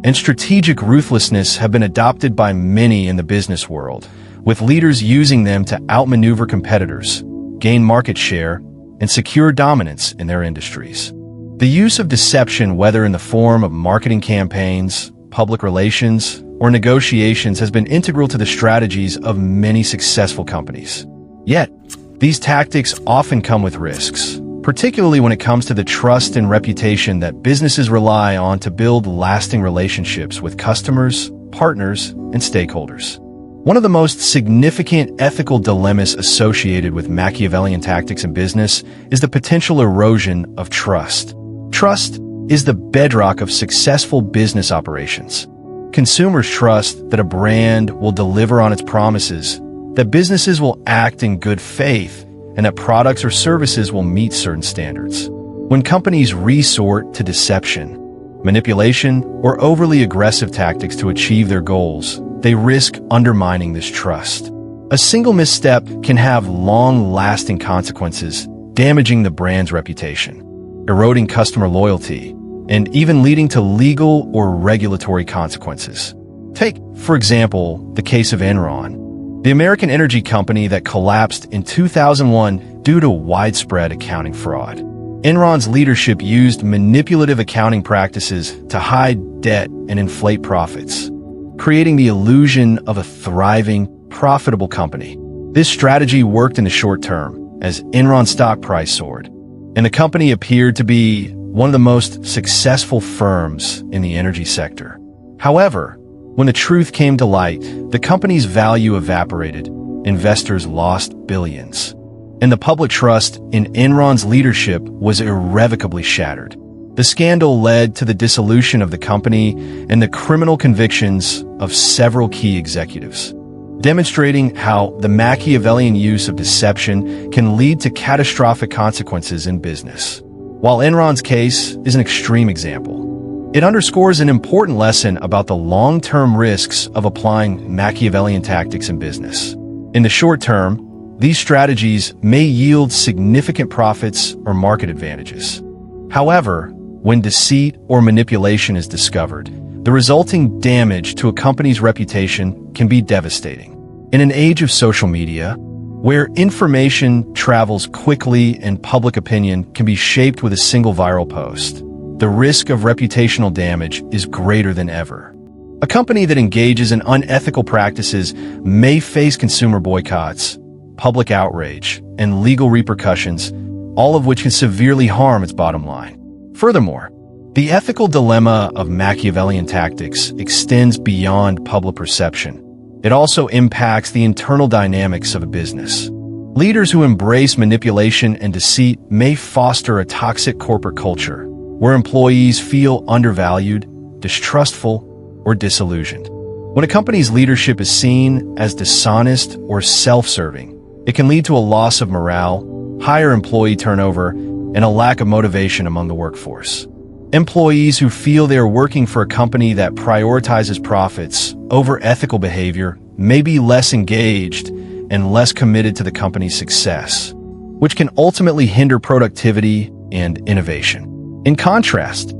and strategic ruthlessness have been adopted by many in the business world, with leaders using them to outmaneuver competitors, gain market share, and secure dominance in their industries. The use of deception, whether in the form of marketing campaigns, public relations, or negotiations, has been integral to the strategies of many successful companies. Yet, these tactics often come with risks, particularly when it comes to the trust and reputation that businesses rely on to build lasting relationships with customers, partners, and stakeholders. One of the most significant ethical dilemmas associated with Machiavellian tactics in business is the potential erosion of trust. Trust is the bedrock of successful business operations. Consumers trust that a brand will deliver on its promises, that businesses will act in good faith, and that products or services will meet certain standards. When companies resort to deception, manipulation, or overly aggressive tactics to achieve their goals, they risk undermining this trust. A single misstep can have long-lasting consequences, damaging the brand's reputation, eroding customer loyalty, and even leading to legal or regulatory consequences. Take, for example, the case of Enron, the American energy company that collapsed in 2001 due to widespread accounting fraud. Enron's leadership used manipulative accounting practices to hide debt and inflate profits, creating the illusion of a thriving, profitable company. This strategy worked in the short term, as Enron's stock price soared, and the company appeared to be one of the most successful firms in the energy sector. However, when the truth came to light, the company's value evaporated, investors lost billions, and the public trust in Enron's leadership was irrevocably shattered. The scandal led to the dissolution of the company and the criminal convictions of several key executives, demonstrating how the Machiavellian use of deception can lead to catastrophic consequences in business. While Enron's case is an extreme example, it underscores an important lesson about the long-term risks of applying Machiavellian tactics in business. In the short term, these strategies may yield significant profits or market advantages. However, when deceit or manipulation is discovered, the resulting damage to a company's reputation can be devastating. In an age of social media, where information travels quickly and public opinion can be shaped with a single viral post, the risk of reputational damage is greater than ever. A company that engages in unethical practices may face consumer boycotts, public outrage, and legal repercussions, all of which can severely harm its bottom line. Furthermore, the ethical dilemma of Machiavellian tactics extends beyond public perception. It also impacts the internal dynamics of a business. Leaders who embrace manipulation and deceit may foster a toxic corporate culture, where employees feel undervalued, distrustful, or disillusioned. When a company's leadership is seen as dishonest or self-serving, it can lead to a loss of morale, higher employee turnover, and a lack of motivation among the workforce. Employees who feel they are working for a company that prioritizes profits over ethical behavior may be less engaged and less committed to the company's success, which can ultimately hinder productivity and innovation. In contrast,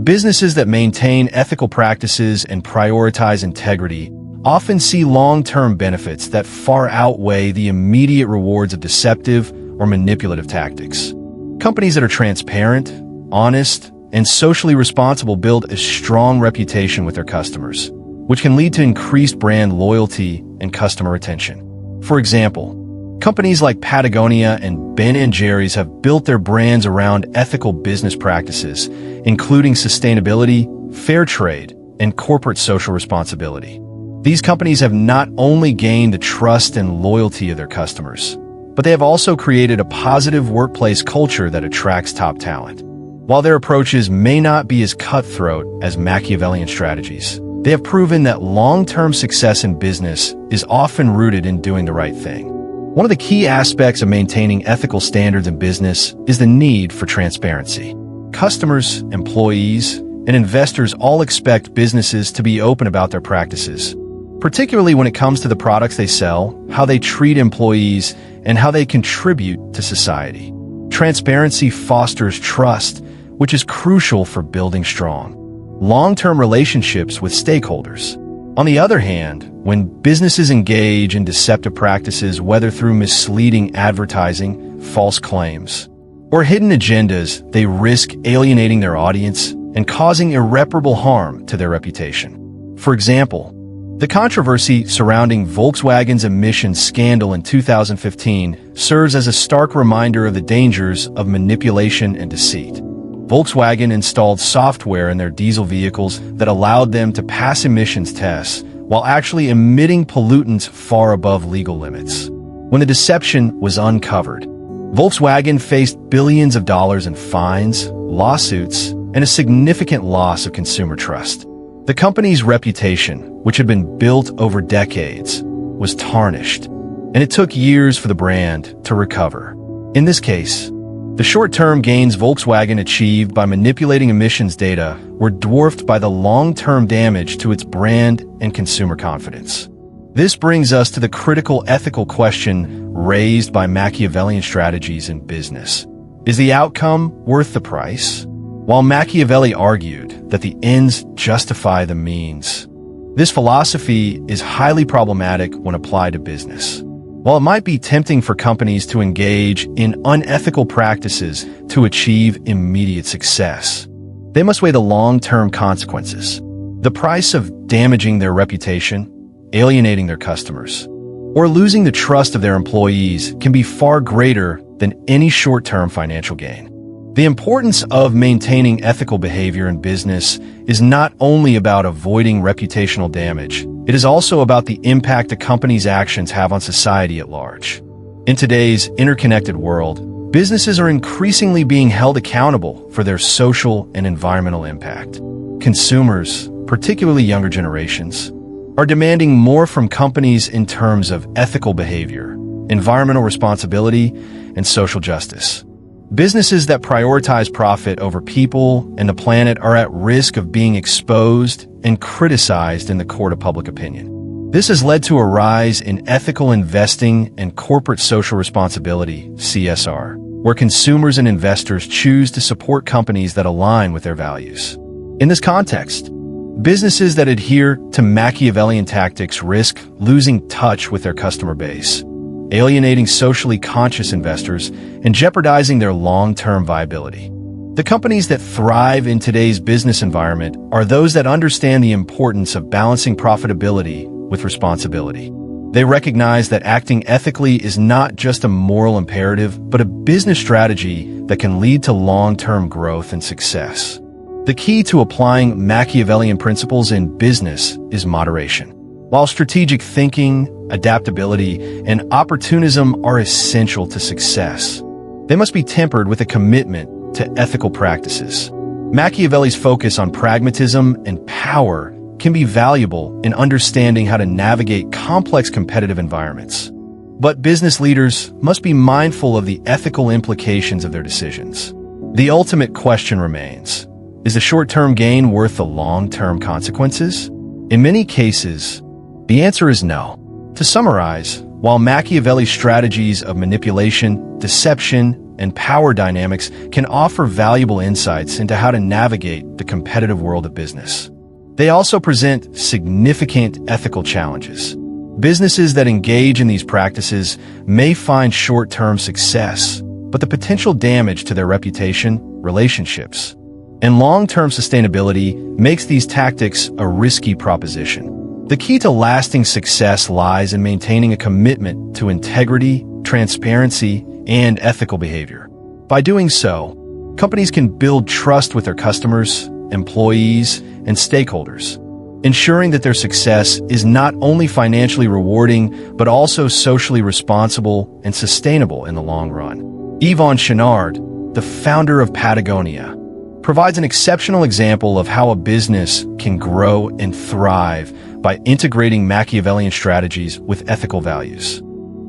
businesses that maintain ethical practices and prioritize integrity often see long-term benefits that far outweigh the immediate rewards of deceptive or manipulative tactics. Companies that are transparent, honest, and socially responsible build a strong reputation with their customers, which can lead to increased brand loyalty and customer retention. For example, companies like Patagonia and Ben & Jerry's have built their brands around ethical business practices, including sustainability, fair trade, and corporate social responsibility. These companies have not only gained the trust and loyalty of their customers, but they have also created a positive workplace culture that attracts top talent. While their approaches may not be as cutthroat as Machiavellian strategies, they have proven that long-term success in business is often rooted in doing the right thing. One of the key aspects of maintaining ethical standards in business is the need for transparency. Customers, employees, and investors all expect businesses to be open about their practices, particularly when it comes to the products they sell, how they treat employees, and how they contribute to society. Transparency fosters trust, which is crucial for building strong, long-term relationships with stakeholders. On the other hand, when businesses engage in deceptive practices, whether through misleading advertising, false claims, or hidden agendas, they risk alienating their audience and causing irreparable harm to their reputation. For example, the controversy surrounding Volkswagen's emissions scandal in 2015 serves as a stark reminder of the dangers of manipulation and deceit. Volkswagen installed software in their diesel vehicles that allowed them to pass emissions tests while actually emitting pollutants far above legal limits. When the deception was uncovered, Volkswagen faced billions of dollars in fines, lawsuits, and a significant loss of consumer trust. The company's reputation, which had been built over decades, was tarnished, and it took years for the brand to recover. In this case, the short-term gains Volkswagen achieved by manipulating emissions data were dwarfed by the long-term damage to its brand and consumer confidence. This brings us to the critical ethical question raised by Machiavellian strategies in business. Is the outcome worth the price? While Machiavelli argued that the ends justify the means, this philosophy is highly problematic when applied to business. While it might be tempting for companies to engage in unethical practices to achieve immediate success, they must weigh the long-term consequences. The price of damaging their reputation, alienating their customers, or losing the trust of their employees can be far greater than any short-term financial gain. The importance of maintaining ethical behavior in business is not only about avoiding reputational damage, it is also about the impact a company's actions have on society at large. In today's interconnected world, businesses are increasingly being held accountable for their social and environmental impact. Consumers, particularly younger generations, are demanding more from companies in terms of ethical behavior, environmental responsibility, and social justice. Businesses that prioritize profit over people and the planet are at risk of being exposed and criticized in the court of public opinion. This has led to a rise in ethical investing and corporate social responsibility, CSR, where consumers and investors choose to support companies that align with their values. In this context, businesses that adhere to Machiavellian tactics risk losing touch with their customer base, alienating socially conscious investors, and jeopardizing their long-term viability. The companies that thrive in today's business environment are those that understand the importance of balancing profitability with responsibility. They recognize that acting ethically is not just a moral imperative, but a business strategy that can lead to long-term growth and success. The key to applying Machiavellian principles in business is moderation. While strategic thinking, adaptability, and opportunism are essential to success, they must be tempered with a commitment to ethical practices. Machiavelli's focus on pragmatism and power can be valuable in understanding how to navigate complex competitive environments. But business leaders must be mindful of the ethical implications of their decisions. The ultimate question remains, is the short-term gain worth the long-term consequences? In many cases, the answer is no. To summarize, while Machiavelli's strategies of manipulation, deception, and power dynamics can offer valuable insights into how to navigate the competitive world of business, they also present significant ethical challenges. Businesses that engage in these practices may find short-term success, but the potential damage to their reputation, relationships, and long-term sustainability makes these tactics a risky proposition. The key to lasting success lies in maintaining a commitment to integrity, transparency, and ethical behavior. By doing so, companies can build trust with their customers, employees, and stakeholders, ensuring that their success is not only financially rewarding, but also socially responsible and sustainable in the long run. Yvon Chouinard, the founder of Patagonia, provides an exceptional example of how a business can grow and thrive by integrating Machiavellian strategies with ethical values.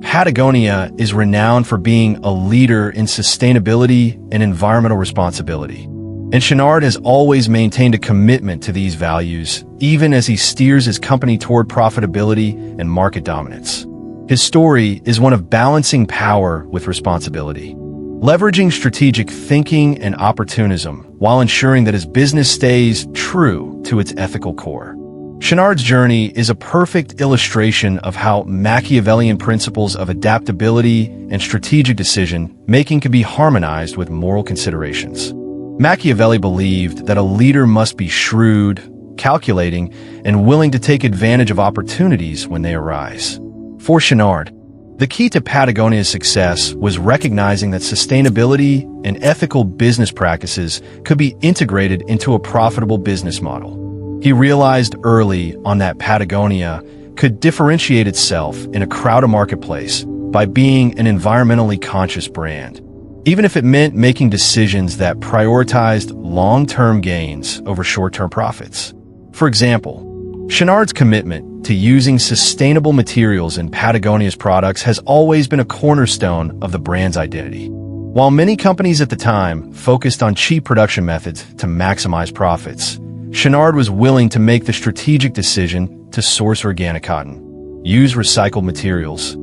Patagonia is renowned for being a leader in sustainability and environmental responsibility, and Chouinard has always maintained a commitment to these values, even as he steers his company toward profitability and market dominance. His story is one of balancing power with responsibility, leveraging strategic thinking and opportunism while ensuring that his business stays true to its ethical core. Chouinard's journey is a perfect illustration of how Machiavellian principles of adaptability and strategic decision-making can be harmonized with moral considerations. Machiavelli believed that a leader must be shrewd, calculating, and willing to take advantage of opportunities when they arise. For Chouinard, the key to Patagonia's success was recognizing that sustainability and ethical business practices could be integrated into a profitable business model. He realized early on that Patagonia could differentiate itself in a crowded marketplace by being an environmentally conscious brand, even if it meant making decisions that prioritized long-term gains over short-term profits. For example, Chouinard's commitment to using sustainable materials in Patagonia's products has always been a cornerstone of the brand's identity. While many companies at the time focused on cheap production methods to maximize profits, Chouinard was willing to make the strategic decision to source organic cotton, use recycled materials,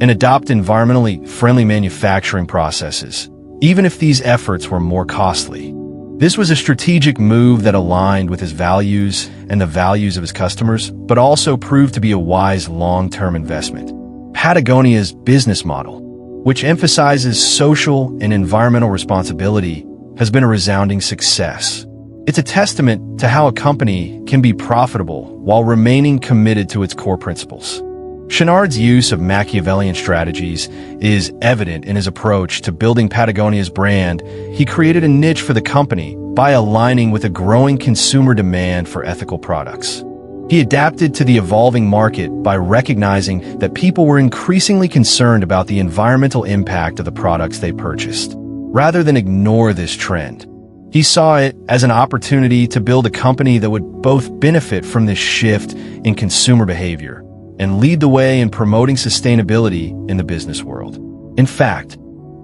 and adopt environmentally friendly manufacturing processes, even if these efforts were more costly. This was a strategic move that aligned with his values and the values of his customers, but also proved to be a wise long-term investment. Patagonia's business model, which emphasizes social and environmental responsibility, has been a resounding success. It's a testament to how a company can be profitable while remaining committed to its core principles. Chouinard's use of Machiavellian strategies is evident in his approach to building Patagonia's brand. He created a niche for the company by aligning with a growing consumer demand for ethical products. He adapted to the evolving market by recognizing that people were increasingly concerned about the environmental impact of the products they purchased. Rather than ignore this trend, he saw it as an opportunity to build a company that would both benefit from this shift in consumer behavior and lead the way in promoting sustainability in the business world. In fact,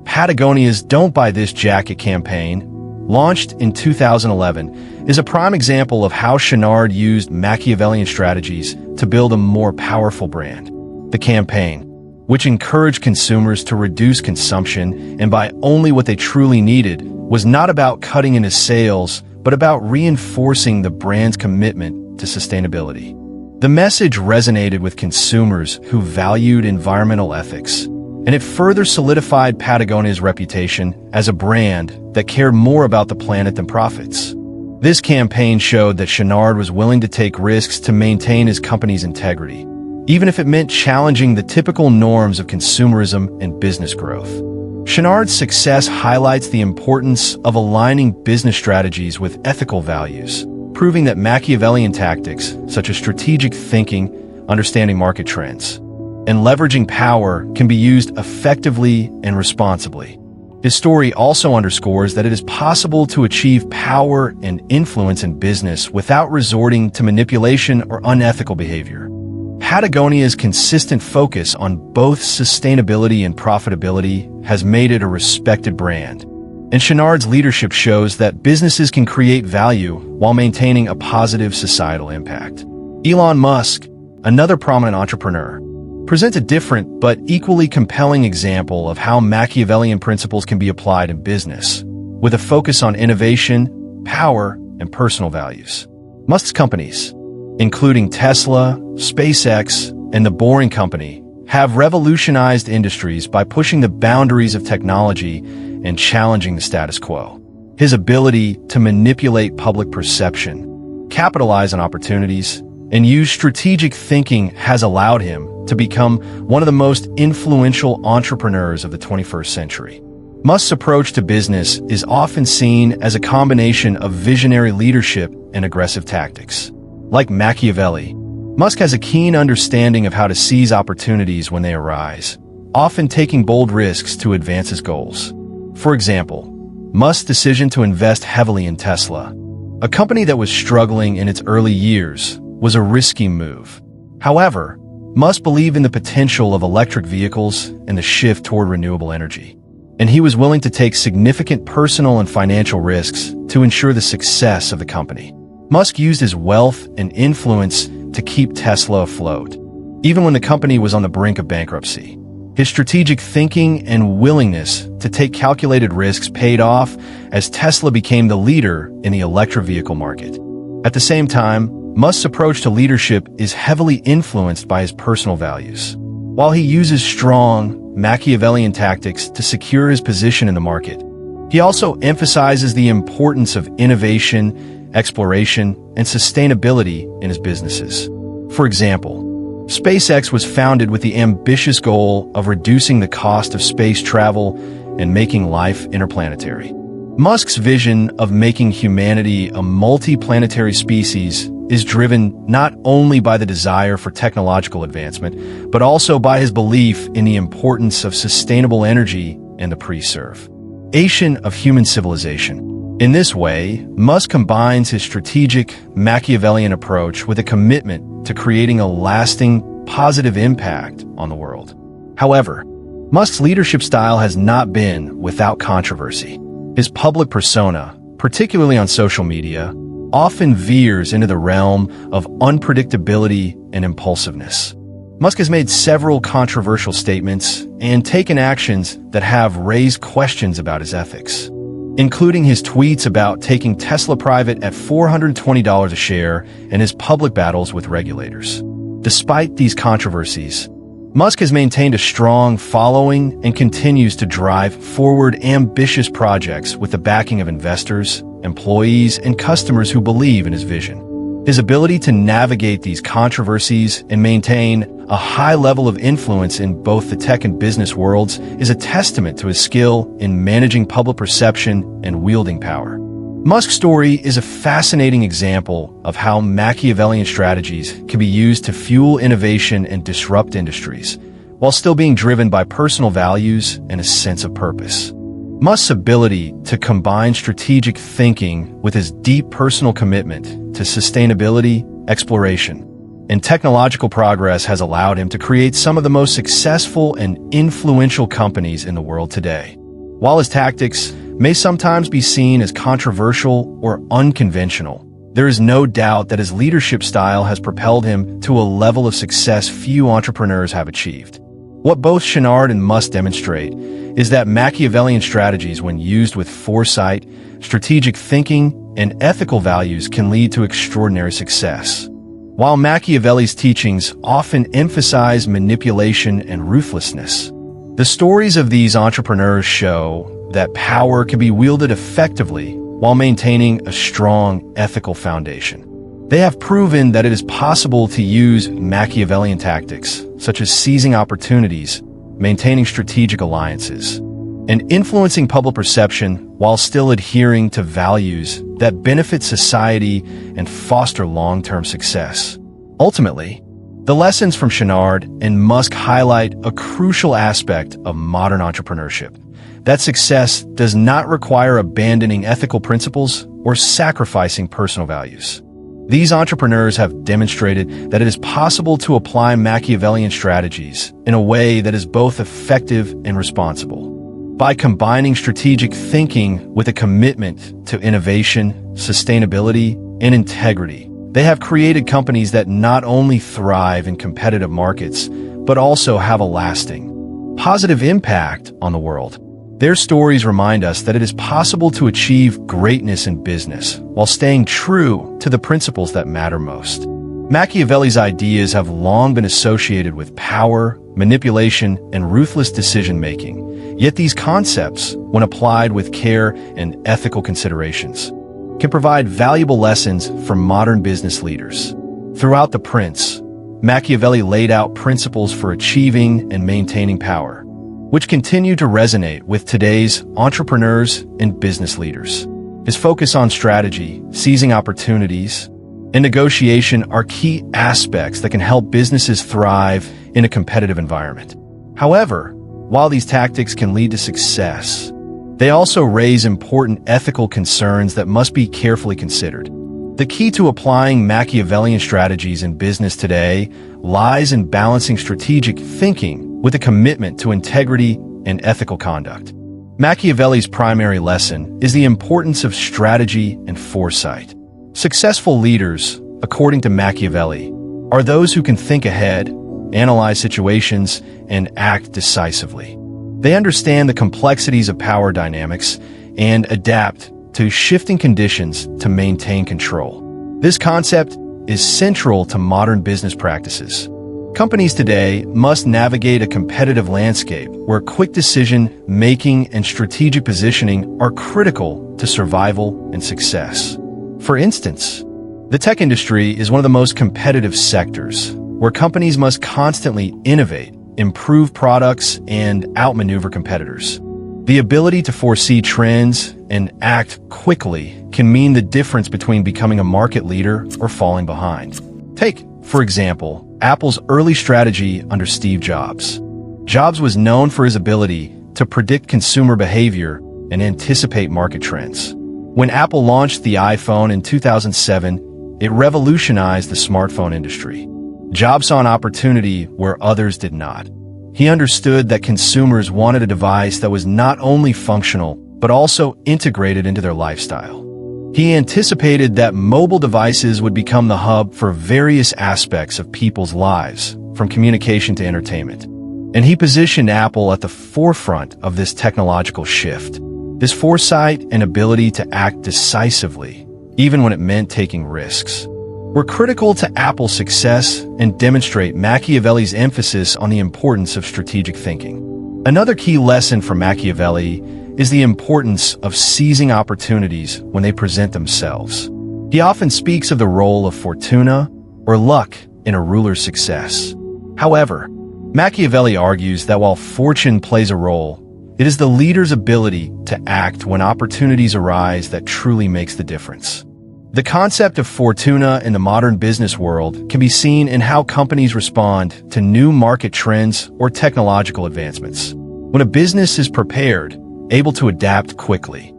Patagonia's Don't Buy This Jacket campaign, launched in 2011, is a prime example of how Chouinard used Machiavellian strategies to build a more powerful brand. The campaign, which encouraged consumers to reduce consumption and buy only what they truly needed, was not about cutting into sales, but about reinforcing the brand's commitment to sustainability. The message resonated with consumers who valued environmental ethics, and it further solidified Patagonia's reputation as a brand that cared more about the planet than profits. This campaign showed that Chouinard was willing to take risks to maintain his company's integrity, even if it meant challenging the typical norms of consumerism and business growth. Chouinard's success highlights the importance of aligning business strategies with ethical values, proving that Machiavellian tactics, such as strategic thinking, understanding market trends, and leveraging power, can be used effectively and responsibly. His story also underscores that it is possible to achieve power and influence in business without resorting to manipulation or unethical behavior. Patagonia's consistent focus on both sustainability and profitability has made it a respected brand, and Chouinard's leadership shows that businesses can create value while maintaining a positive societal impact. Elon Musk, another prominent entrepreneur, presents a different but equally compelling example of how Machiavellian principles can be applied in business, with a focus on innovation, power, and personal values. Musk's companies, including Tesla, SpaceX, and The Boring Company, have revolutionized industries by pushing the boundaries of technology and challenging the status quo. His ability to manipulate public perception, capitalize on opportunities, and use strategic thinking has allowed him to become one of the most influential entrepreneurs of the 21st century. Musk's approach to business is often seen as a combination of visionary leadership and aggressive tactics. Like Machiavelli, Musk has a keen understanding of how to seize opportunities when they arise, often taking bold risks to advance his goals. For example, Musk's decision to invest heavily in Tesla, a company that was struggling in its early years, was a risky move. However, Musk believed in the potential of electric vehicles and the shift toward renewable energy, and he was willing to take significant personal and financial risks to ensure the success of the company. Musk used his wealth and influence to keep Tesla afloat, even when the company was on the brink of bankruptcy. His strategic thinking and willingness to take calculated risks paid off as Tesla became the leader in the electric vehicle market. At the same time, Musk's approach to leadership is heavily influenced by his personal values. While he uses strong, Machiavellian tactics to secure his position in the market, he also emphasizes the importance of innovation, exploration, and sustainability in his businesses. For example, SpaceX was founded with the ambitious goal of reducing the cost of space travel and making life interplanetary. Musk's vision of making humanity a multi-planetary species is driven not only by the desire for technological advancement, but also by his belief in the importance of sustainable energy and the preservation of human civilization. In this way, Musk combines his strategic Machiavellian approach with a commitment to creating a lasting, positive impact on the world. However, Musk's leadership style has not been without controversy. His public persona, particularly on social media, often veers into the realm of unpredictability and impulsiveness. Musk has made several controversial statements and taken actions that have raised questions about his ethics, including his tweets about taking Tesla private at $420 a share and his public battles with regulators. Despite these controversies, Musk has maintained a strong following and continues to drive forward ambitious projects with the backing of investors, employees, and customers who believe in his vision. His ability to navigate these controversies and maintain a high level of influence in both the tech and business worlds is a testament to his skill in managing public perception and wielding power. Musk's story is a fascinating example of how Machiavellian strategies can be used to fuel innovation and disrupt industries, while still being driven by personal values and a sense of purpose. Musk's ability to combine strategic thinking with his deep personal commitment to sustainability, exploration, and technological progress has allowed him to create some of the most successful and influential companies in the world today. While his tactics may sometimes be seen as controversial or unconventional, there is no doubt that his leadership style has propelled him to a level of success few entrepreneurs have achieved. What both Chouinard and Musk demonstrate is that Machiavellian strategies, when used with foresight, strategic thinking, and ethical values, can lead to extraordinary success. While Machiavelli's teachings often emphasize manipulation and ruthlessness, the stories of these entrepreneurs show that power can be wielded effectively while maintaining a strong ethical foundation. They have proven that it is possible to use Machiavellian tactics, such as seizing opportunities, maintaining strategic alliances, and influencing public perception while still adhering to values that benefit society and foster long-term success. Ultimately, the lessons from Chouinard and Musk highlight a crucial aspect of modern entrepreneurship: that success does not require abandoning ethical principles or sacrificing personal values. These entrepreneurs have demonstrated that it is possible to apply Machiavellian strategies in a way that is both effective and responsible. By combining strategic thinking with a commitment to innovation, sustainability, and integrity, they have created companies that not only thrive in competitive markets, but also have a lasting, positive impact on the world. Their stories remind us that it is possible to achieve greatness in business while staying true to the principles that matter most. Machiavelli's ideas have long been associated with power, manipulation, and ruthless decision-making, yet these concepts, when applied with care and ethical considerations, can provide valuable lessons for modern business leaders. Throughout The Prince, Machiavelli laid out principles for achieving and maintaining power, which continue to resonate with today's entrepreneurs and business leaders. His focus on strategy, seizing opportunities, and negotiation are key aspects that can help businesses thrive in a competitive environment. However, while these tactics can lead to success, they also raise important ethical concerns that must be carefully considered. The key to applying Machiavellian strategies in business today lies in balancing strategic thinking with a commitment to integrity and ethical conduct. Machiavelli's primary lesson is the importance of strategy and foresight. Successful leaders, according to Machiavelli, are those who can think ahead, analyze situations, and act decisively. They understand the complexities of power dynamics and adapt to shifting conditions to maintain control. This concept is central to modern business practices. Companies today must navigate a competitive landscape where quick decision-making and strategic positioning are critical to survival and success. For instance, the tech industry is one of the most competitive sectors, where companies must constantly innovate, improve products, and outmaneuver competitors. The ability to foresee trends and act quickly can mean the difference between becoming a market leader or falling behind. Take, for example, Apple's early strategy under Steve Jobs. Jobs was known for his ability to predict consumer behavior and anticipate market trends. When Apple launched the iPhone in 2007, it revolutionized the smartphone industry. Jobs saw an opportunity where others did not. He understood that consumers wanted a device that was not only functional, but also integrated into their lifestyle. He anticipated that mobile devices would become the hub for various aspects of people's lives, from communication to entertainment. And he positioned Apple at the forefront of this technological shift. This foresight and ability to act decisively, even when it meant taking risks, were critical to Apple's success and demonstrate Machiavelli's emphasis on the importance of strategic thinking. Another key lesson from Machiavelli is the importance of seizing opportunities when they present themselves. He often speaks of the role of fortuna or luck in a ruler's success. However, Machiavelli argues that while fortune plays a role, it is the leader's ability to act when opportunities arise that truly makes the difference. The concept of fortuna in the modern business world can be seen in how companies respond to new market trends or technological advancements. When a business is prepared, able to adapt quickly,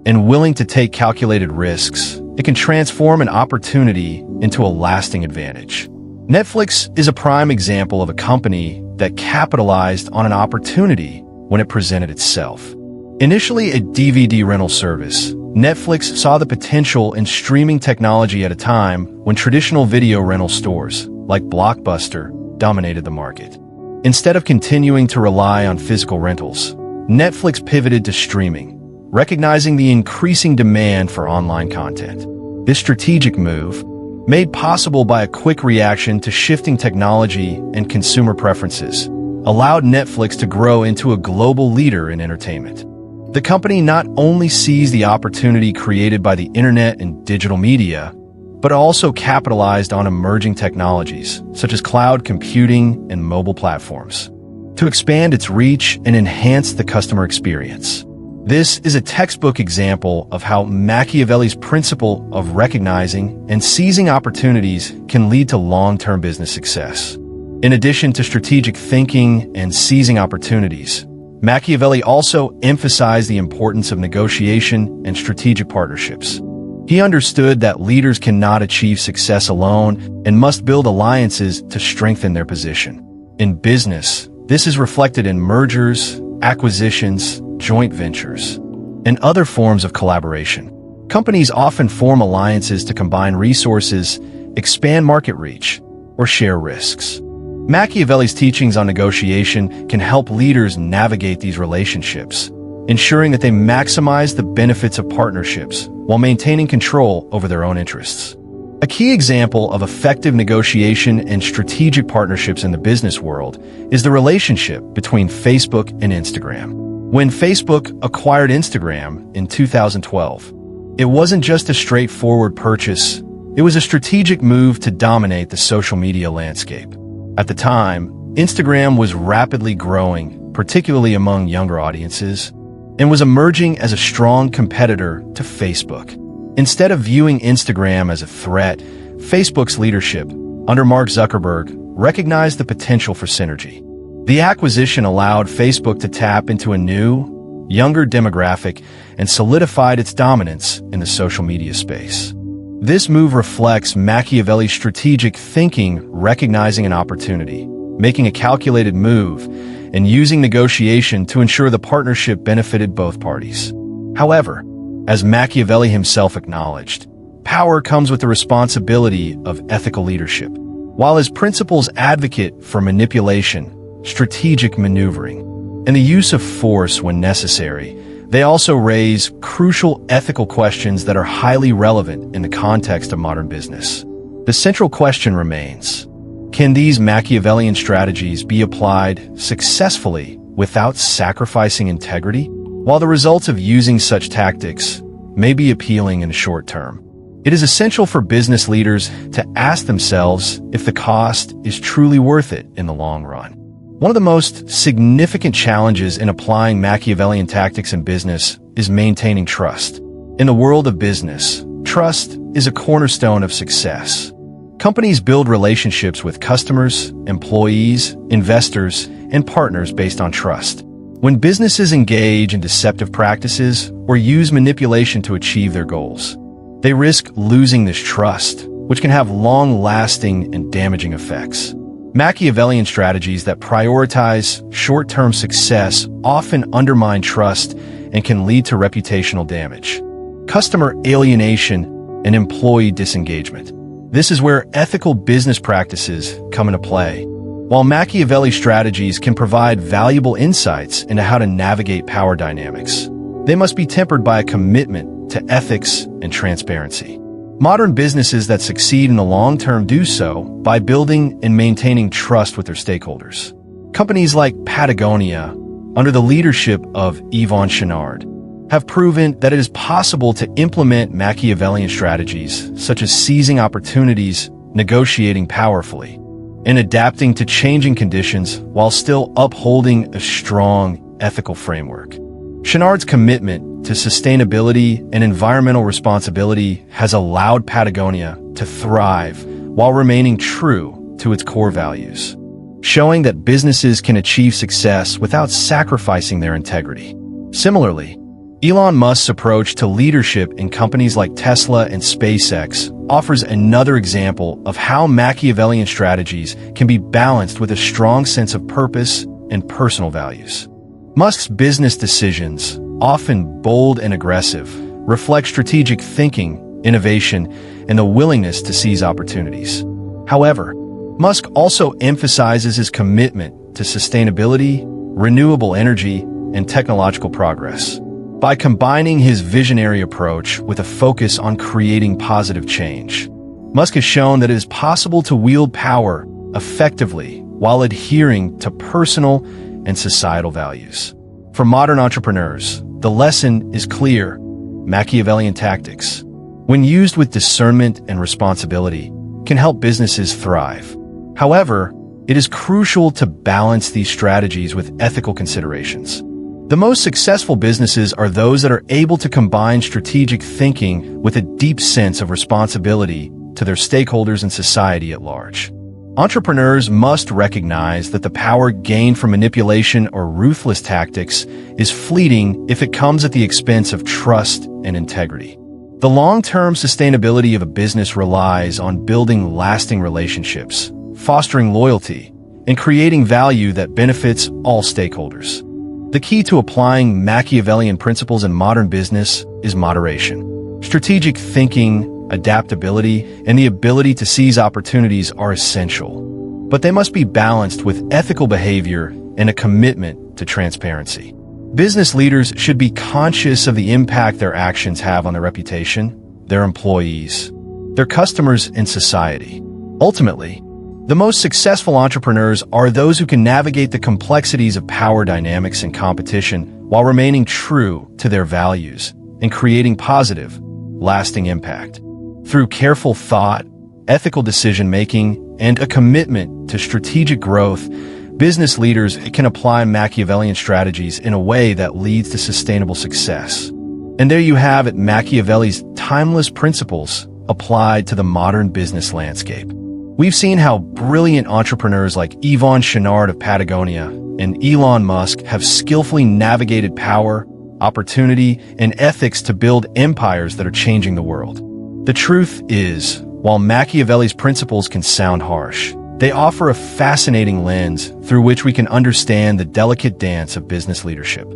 and willing to take calculated risks, it can transform an opportunity into a lasting advantage. Netflix is a prime example of a company that capitalized on an opportunity when it presented itself. Initially a DVD rental service, Netflix saw the potential in streaming technology at a time when traditional video rental stores, like Blockbuster, dominated the market. Instead of continuing to rely on physical rentals, Netflix pivoted to streaming, recognizing the increasing demand for online content. This strategic move, made possible by a quick reaction to shifting technology and consumer preferences, allowed Netflix to grow into a global leader in entertainment. The company not only seized the opportunity created by the internet and digital media, but also capitalized on emerging technologies, such as cloud computing and mobile platforms, to expand its reach and enhance the customer experience. This is a textbook example of how Machiavelli's principle of recognizing and seizing opportunities can lead to long-term business success. In addition to strategic thinking and seizing opportunities, Machiavelli also emphasized the importance of negotiation and strategic partnerships. He understood that leaders cannot achieve success alone and must build alliances to strengthen their position. In business, this is reflected in mergers, acquisitions, joint ventures, and other forms of collaboration. Companies often form alliances to combine resources, expand market reach, or share risks. Machiavelli's teachings on negotiation can help leaders navigate these relationships, ensuring that they maximize the benefits of partnerships while maintaining control over their own interests. A key example of effective negotiation and strategic partnerships in the business world is the relationship between Facebook and Instagram. When Facebook acquired Instagram in 2012, it wasn't just a straightforward purchase, it was a strategic move to dominate the social media landscape. At the time, Instagram was rapidly growing, particularly among younger audiences, and was emerging as a strong competitor to Facebook. Instead of viewing Instagram as a threat, Facebook's leadership, under Mark Zuckerberg, recognized the potential for synergy. The acquisition allowed Facebook to tap into a new, younger demographic and solidified its dominance in the social media space. This move reflects Machiavelli's strategic thinking, recognizing an opportunity, making a calculated move, and using negotiation to ensure the partnership benefited both parties. However, as Machiavelli himself acknowledged, power comes with the responsibility of ethical leadership. While his principles advocate for manipulation, strategic maneuvering, and the use of force when necessary, they also raise crucial ethical questions that are highly relevant in the context of modern business. The central question remains: can these Machiavellian strategies be applied successfully without sacrificing integrity? While the results of using such tactics may be appealing in the short term, it is essential for business leaders to ask themselves if the cost is truly worth it in the long run. One of the most significant challenges in applying Machiavellian tactics in business is maintaining trust. In the world of business, trust is a cornerstone of success. Companies build relationships with customers, employees, investors, and partners based on trust. When businesses engage in deceptive practices or use manipulation to achieve their goals, they risk losing this trust, which can have long-lasting and damaging effects. Machiavellian strategies that prioritize short-term success often undermine trust and can lead to reputational damage, customer alienation, and employee disengagement. This is where ethical business practices come into play. While Machiavelli strategies can provide valuable insights into how to navigate power dynamics, they must be tempered by a commitment to ethics and transparency. Modern businesses that succeed in the long term do so by building and maintaining trust with their stakeholders. Companies like Patagonia, under the leadership of Yvon Chouinard, have proven that it is possible to implement Machiavellian strategies such as seizing opportunities, negotiating powerfully, and adapting to changing conditions while still upholding a strong ethical framework. Chouinard's commitment to sustainability and environmental responsibility has allowed Patagonia to thrive while remaining true to its core values, showing that businesses can achieve success without sacrificing their integrity. Similarly, Elon Musk's approach to leadership in companies like Tesla and SpaceX offers another example of how Machiavellian strategies can be balanced with a strong sense of purpose and personal values. Musk's business decisions, often bold and aggressive, reflect strategic thinking, innovation, and the willingness to seize opportunities. However, Musk also emphasizes his commitment to sustainability, renewable energy, and technological progress. By combining his visionary approach with a focus on creating positive change, Musk has shown that it is possible to wield power effectively while adhering to personal and societal values. For modern entrepreneurs, the lesson is clear: Machiavellian tactics, when used with discernment and responsibility, can help businesses thrive. However, it is crucial to balance these strategies with ethical considerations. The most successful businesses are those that are able to combine strategic thinking with a deep sense of responsibility to their stakeholders and society at large. Entrepreneurs must recognize that the power gained from manipulation or ruthless tactics is fleeting if it comes at the expense of trust and integrity. The long-term sustainability of a business relies on building lasting relationships, fostering loyalty, and creating value that benefits all stakeholders. The key to applying Machiavellian principles in modern business is moderation. Strategic thinking, adaptability, and the ability to seize opportunities are essential, but they must be balanced with ethical behavior and a commitment to transparency. Business leaders should be conscious of the impact their actions have on their reputation, their employees, their customers, and society. Ultimately, the most successful entrepreneurs are those who can navigate the complexities of power dynamics and competition while remaining true to their values and creating positive, lasting impact. Through careful thought, ethical decision-making, and a commitment to strategic growth, business leaders can apply Machiavellian strategies in a way that leads to sustainable success. And there you have it, Machiavelli's timeless principles applied to the modern business landscape. We've seen how brilliant entrepreneurs like Yvon Chouinard of Patagonia and Elon Musk have skillfully navigated power, opportunity, and ethics to build empires that are changing the world. The truth is, while Machiavelli's principles can sound harsh, they offer a fascinating lens through which we can understand the delicate dance of business leadership.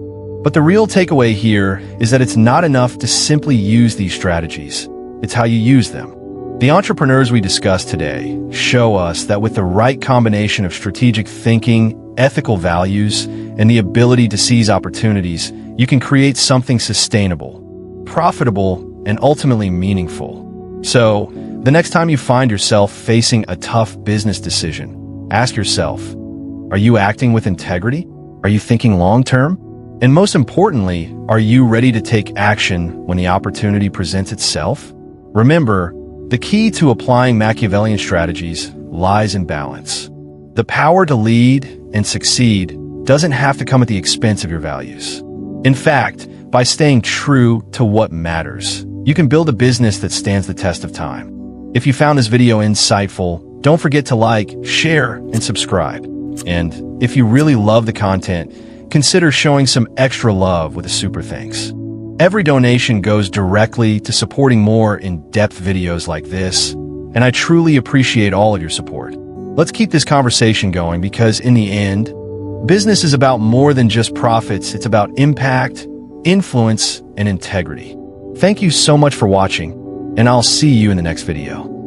But the real takeaway here is that it's not enough to simply use these strategies. It's how you use them. The entrepreneurs we discussed today show us that with the right combination of strategic thinking, ethical values, and the ability to seize opportunities, you can create something sustainable, profitable, and ultimately meaningful. So, the next time you find yourself facing a tough business decision, ask yourself, are you acting with integrity? Are you thinking long-term? And most importantly, are you ready to take action when the opportunity presents itself? Remember, the key to applying Machiavellian strategies lies in balance. The power to lead and succeed doesn't have to come at the expense of your values. In fact, by staying true to what matters, you can build a business that stands the test of time. If you found this video insightful, don't forget to like, share, and subscribe. And if you really love the content, consider showing some extra love with a super thanks. Every donation goes directly to supporting more in-depth videos like this, and I truly appreciate all of your support. Let's keep this conversation going because in the end, business is about more than just profits. It's about impact, influence, and integrity. Thank you so much for watching, and I'll see you in the next video.